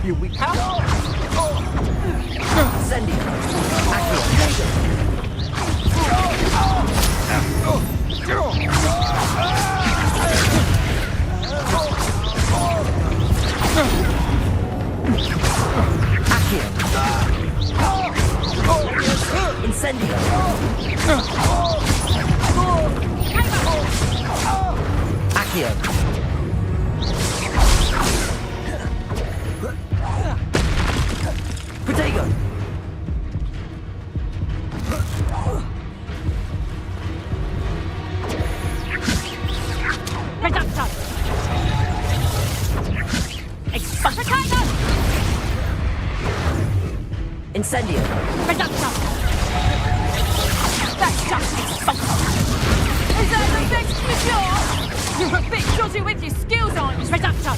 You weak cow! Incendio! Accio! Incendio! Accio! Protego! Reducto! Expulsato! Incendio! Reducto! That's just expulso! Is that the best you got? You're a bit dodgy with your skills, aren't you? Reducto!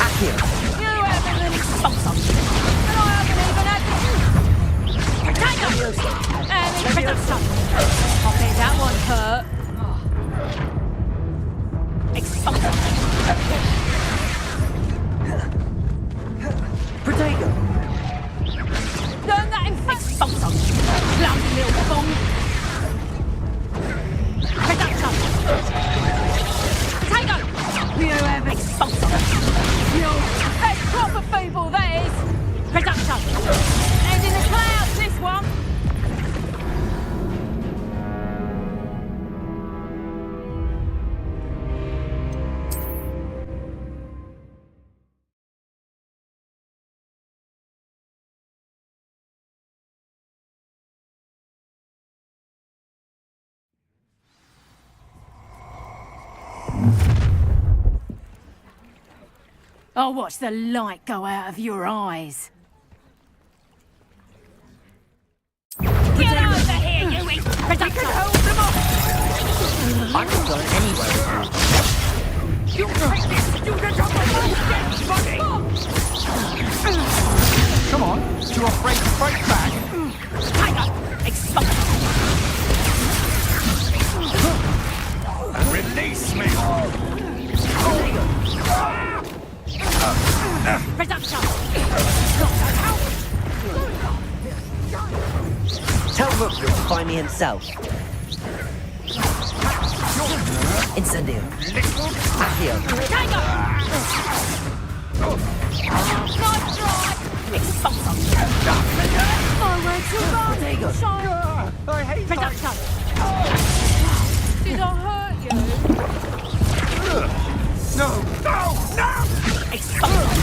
Accio! You haven't an expulso! And I haven't even had... Potato! And it's reducto! I think that one hurt. Expulso! Protego! Learn that in expulso! Bloody little bong! Reducto! Potato! You have expulso! That's proper feeble, that is! Reducto! And in the clouds, this one! I'll watch the light go out of your eyes. Get over here, you introduction! Hold them off! I'm not going anywhere. You take this student off my dead body! Come on, you're afraid to fight back. Tiger, explode! Release me! Reduction! Tell Rookwood to find me himself. Incendio. Accio. Tiger! Nice try! Expulsum! Nowhere to run! I hate Reduction! Did I hurt you? No! No! No! Expulsum!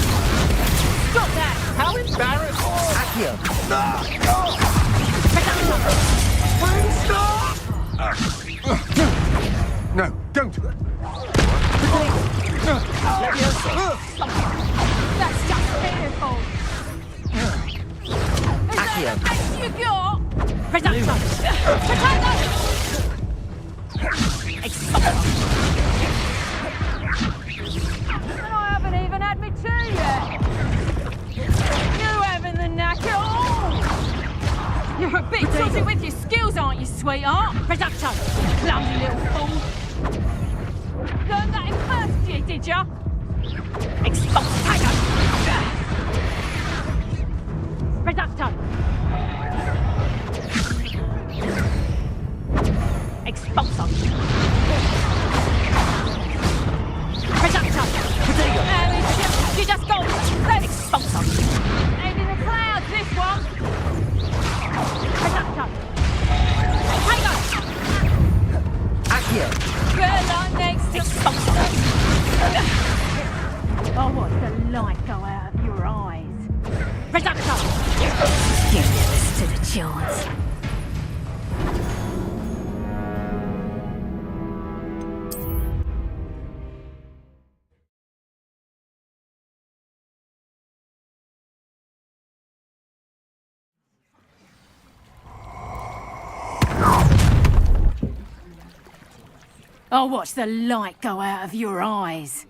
Stop that! How embarrassing! Accio. No, don't! That's just pitiful! Is that the best you got? Reduction! Potato! Expulsum! And I haven't even had me tea yet! You having the knack at all! You're a bit saucy with your skills, aren't you, sweetheart? Reduction! Clumsy little fool! Learned that in first year, did ya? Expulse tiger! Reduction! Expulsum! Reduction! You just go! Expulsum! Ain't in the clouds, this one! Reduction! Tiger! Accio. Good luck next to Expulsum! I'll watch the light go out of your eyes. Reduction! You never stood a chance. I'll watch the light go out of your eyes.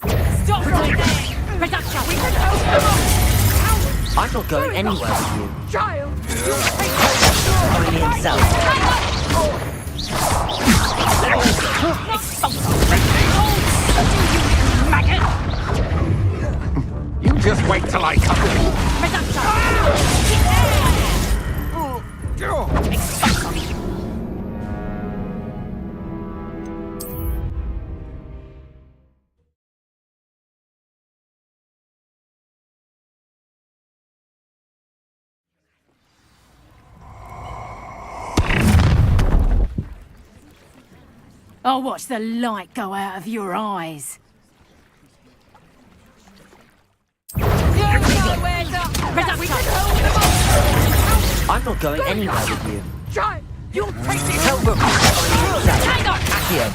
Stop right there! Reduction! We can help them off! I'm not going anywhere with you. Child! Find me himself. You just wait till I come in. I'll watch the light go out of your eyes. You know where's up! I'm not going anywhere with you. Child! You'll take this! Tell Rookwood to find me himself. Accio.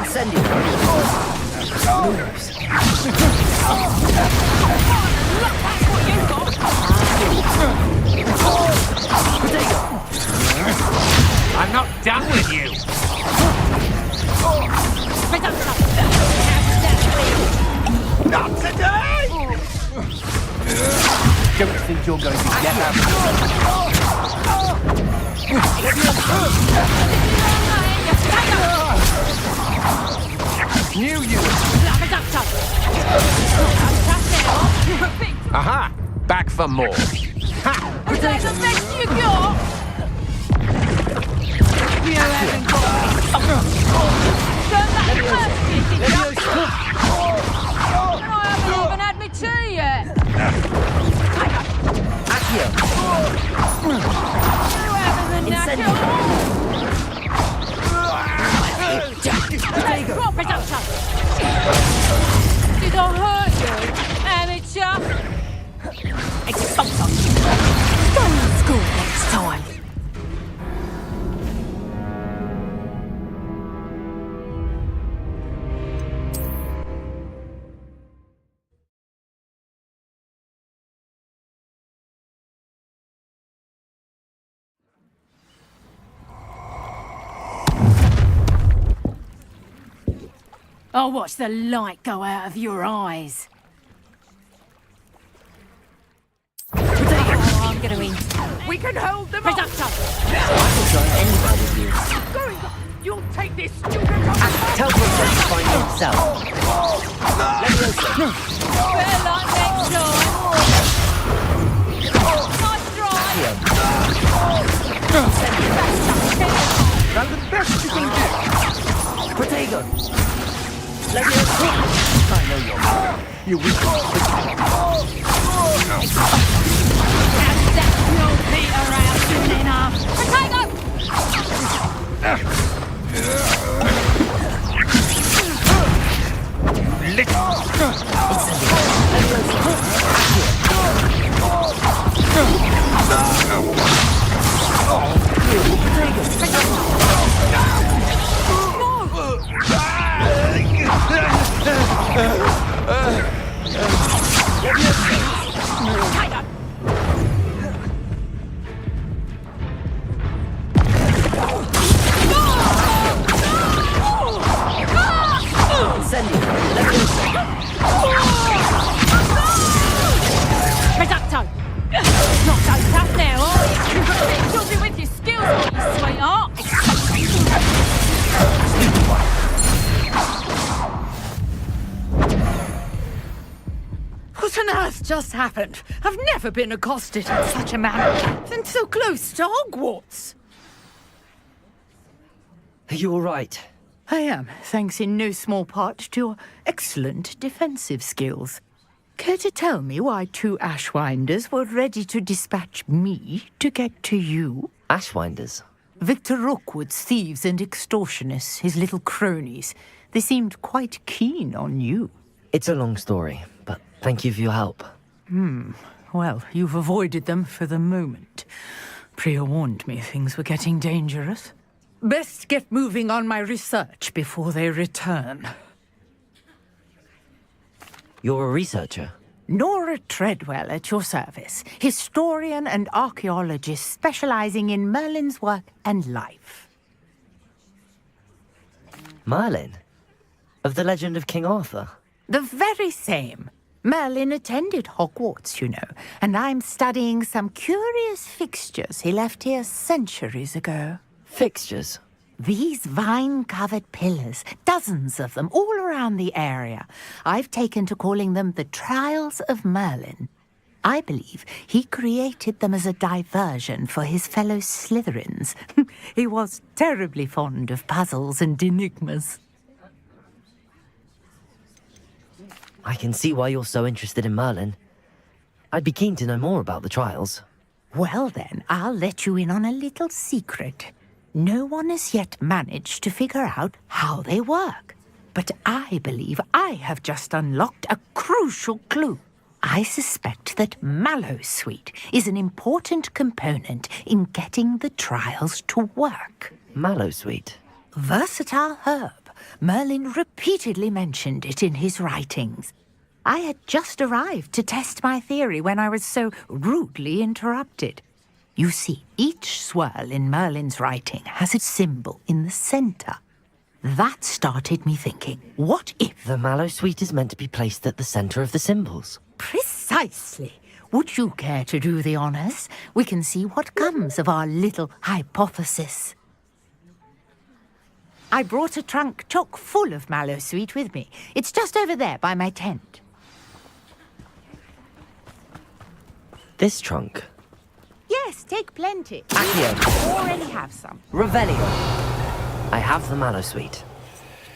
Incendio. I'm not done with you! Not today! Don't think you're going to get out of Knew you! Aha! Back for more! Ha! Is that the best you got? You haven't got Turn that first, did you? And I haven't even had me tea yet. Accio. You haven't the knack at all. Drop it up, did I hurt you, amateur? Expulsum. Go to school next time. I'll watch the light go out of your eyes. Oh, I'm gonna eat. We can hold them Reductor! I can join anywhere with you. Going on. You'll take this student on. Tell Rookwood to find himself. Leviosa. Better luck next time. Nice try. That's the best you can do. Protego. Leviosa. I know you're right. You weak. You'll beat around soon enough. Protego! Reducto! Not so tough now, are you? You'll be with your skills, aren't you, sweetheart? What on earth just happened? I've never been accosted in such a manner. And so close to Hogwarts. Are you all right? I am, thanks in no small part to your excellent defensive skills. Care to tell me why 2 Ashwinders were ready to dispatch me to get to you? Ashwinders? Victor Rookwood's thieves and extortionists, his little cronies. They seemed quite keen on you. It's a long story, but thank you for your help. Well, you've avoided them for the moment. Priya warned me things were getting dangerous. Best get moving on my research before they return. You're a researcher? Nora Treadwell at your service, historian and archaeologist specializing in Merlin's work and life. Merlin? Of the legend of King Arthur? The very same. Merlin attended Hogwarts, you know, and I'm studying some curious fixtures he left here centuries ago. Fixtures? These vine-covered pillars, dozens of them, all around the area. I've taken to calling them the Trials of Merlin. I believe he created them as a diversion for his fellow Slytherins. He was terribly fond of puzzles and enigmas. I can see why you're so interested in Merlin. I'd be keen to know more about the trials. Well then, I'll let you in on a little secret. No one has yet managed to figure out how they work. But I believe I have just unlocked a crucial clue. I suspect that Mallowsweet is an important component in getting the trials to work. Mallowsweet? Versatile herb. Merlin repeatedly mentioned it in his writings. I had just arrived to test my theory when I was so rudely interrupted. You see, each swirl in Merlin's writing has a symbol in the center. That started me thinking, what if... The Mallowsweet is meant to be placed at the center of the symbols. Precisely. Would you care to do the honors? We can see what comes of our little hypothesis. I brought a trunk chock full of Mallowsweet with me. It's just over there by my tent. This trunk? Yes, take plenty. Accio. We already have some. Revelio. I have the Mallowsweet.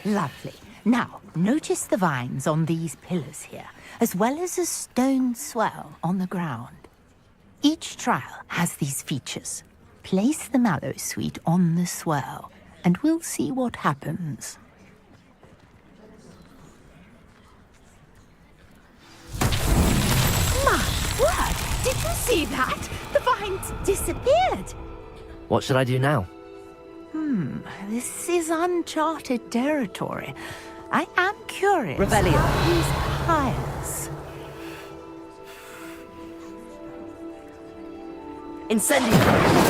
Lovely. Now, notice the vines on these pillars here, as well as a stone swell on the ground. Each trial has these features. Place the Mallowsweet on the swell, and we'll see what happens. My word! Did you see that? The vines disappeared! What should I do now? This is uncharted territory. I am curious. Revelio. About these piles. Incendio!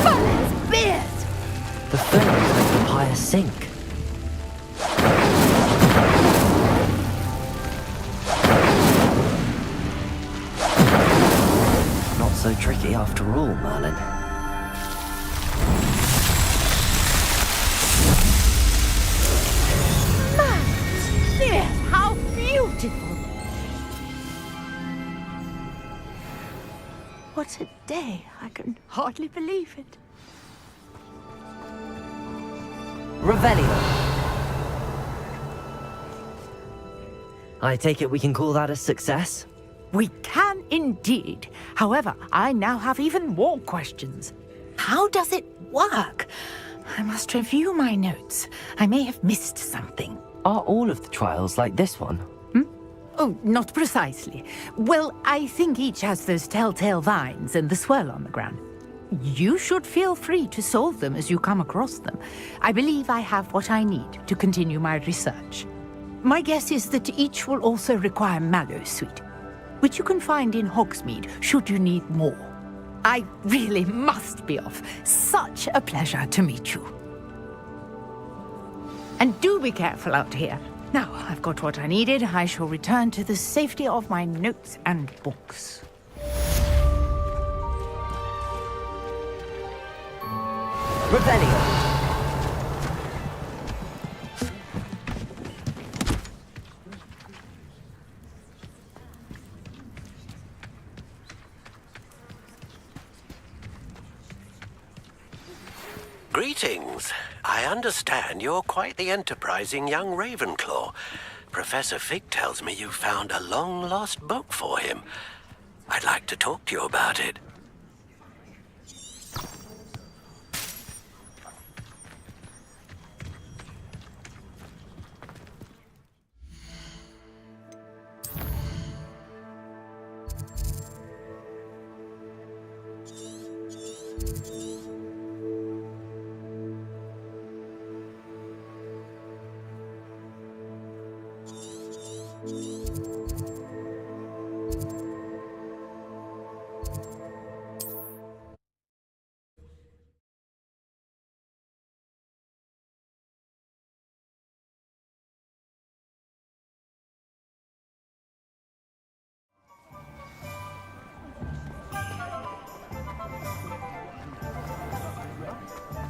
Merlin's beard! The flames make the pyre sink. so tricky after all, Merlin. Yes, how beautiful! What a day. I can hardly believe it. Revelio. I take it we can call that a success? We can indeed. However, I now have even more questions. How does it work? I must review my notes. I may have missed something. Are all of the trials like this one? Oh, not precisely. Well, I think each has those telltale vines and the swirl on the ground. You should feel free to solve them as you come across them. I believe I have what I need to continue my research. My guess is that each will also require mallow sweet, which you can find in Hogsmeade should you need more. I really must be off. Such a pleasure to meet you. And do be careful out here. Now I've got what I needed, I shall return to the safety of my notes and books. Revelio. Greetings. I understand you're quite the enterprising young Ravenclaw. Professor Fig tells me you found a long-lost book for him. I'd like to talk to you about it.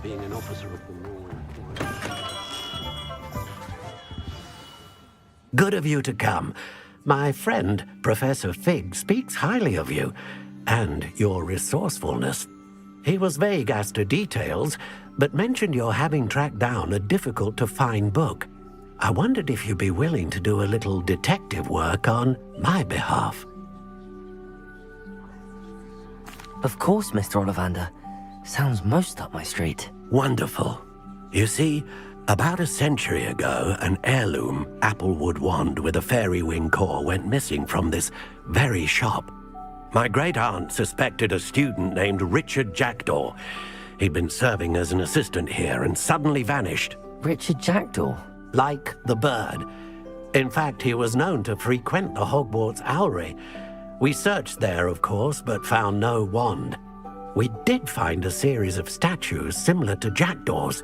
Being an officer of the law. Good of you to come. My friend, Professor Fig, speaks highly of you and your resourcefulness. He was vague as to details, but mentioned your having tracked down a difficult-to-find book. I wondered if you'd be willing to do a little detective work on my behalf. Of course, Mr. Ollivander. Sounds most up my street. Wonderful. You see, about a century ago, an heirloom applewood wand with a fairy wing core went missing from this very shop. My great-aunt suspected a student named Richard Jackdaw. He'd been serving as an assistant here and suddenly vanished. Richard Jackdaw? Like the bird. In fact, he was known to frequent the Hogwarts Owlery. We searched there, of course, but found no wand. We did find a series of statues similar to Jackdaw's.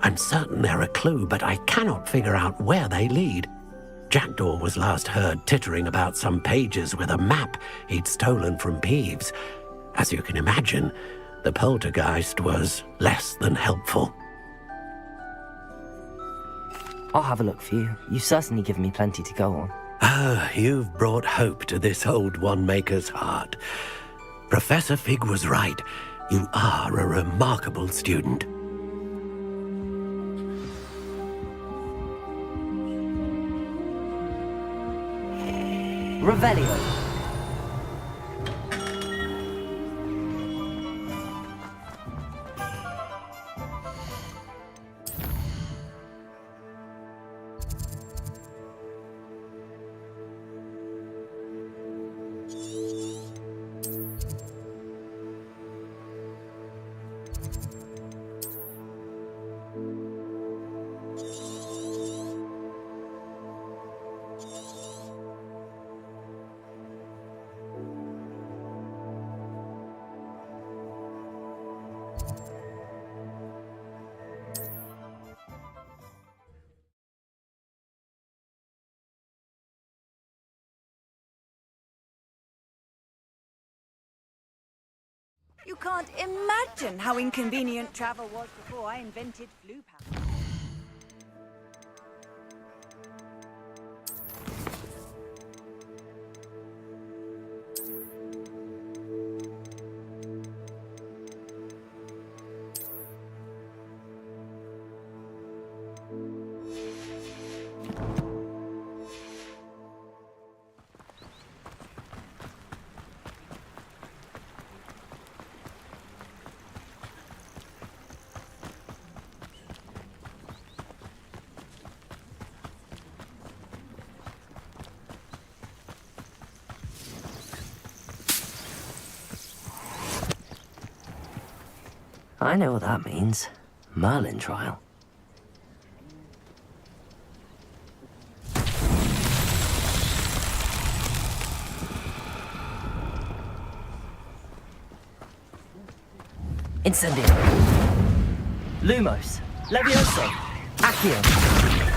I'm certain they're a clue, but I cannot figure out where they lead. Jackdaw was last heard tittering about some pages with a map he'd stolen from Peeves. As you can imagine, the poltergeist was less than helpful. I'll have a look for you. You've certainly given me plenty to go on. Ah, you've brought hope to this old one-maker's heart. Professor Fig was right. You are a remarkable student. Revelio. You can't imagine how inconvenient travel was before I invented flu powder. I know what that means. Merlin trial. Incendio. Lumos. Levioso. Accio.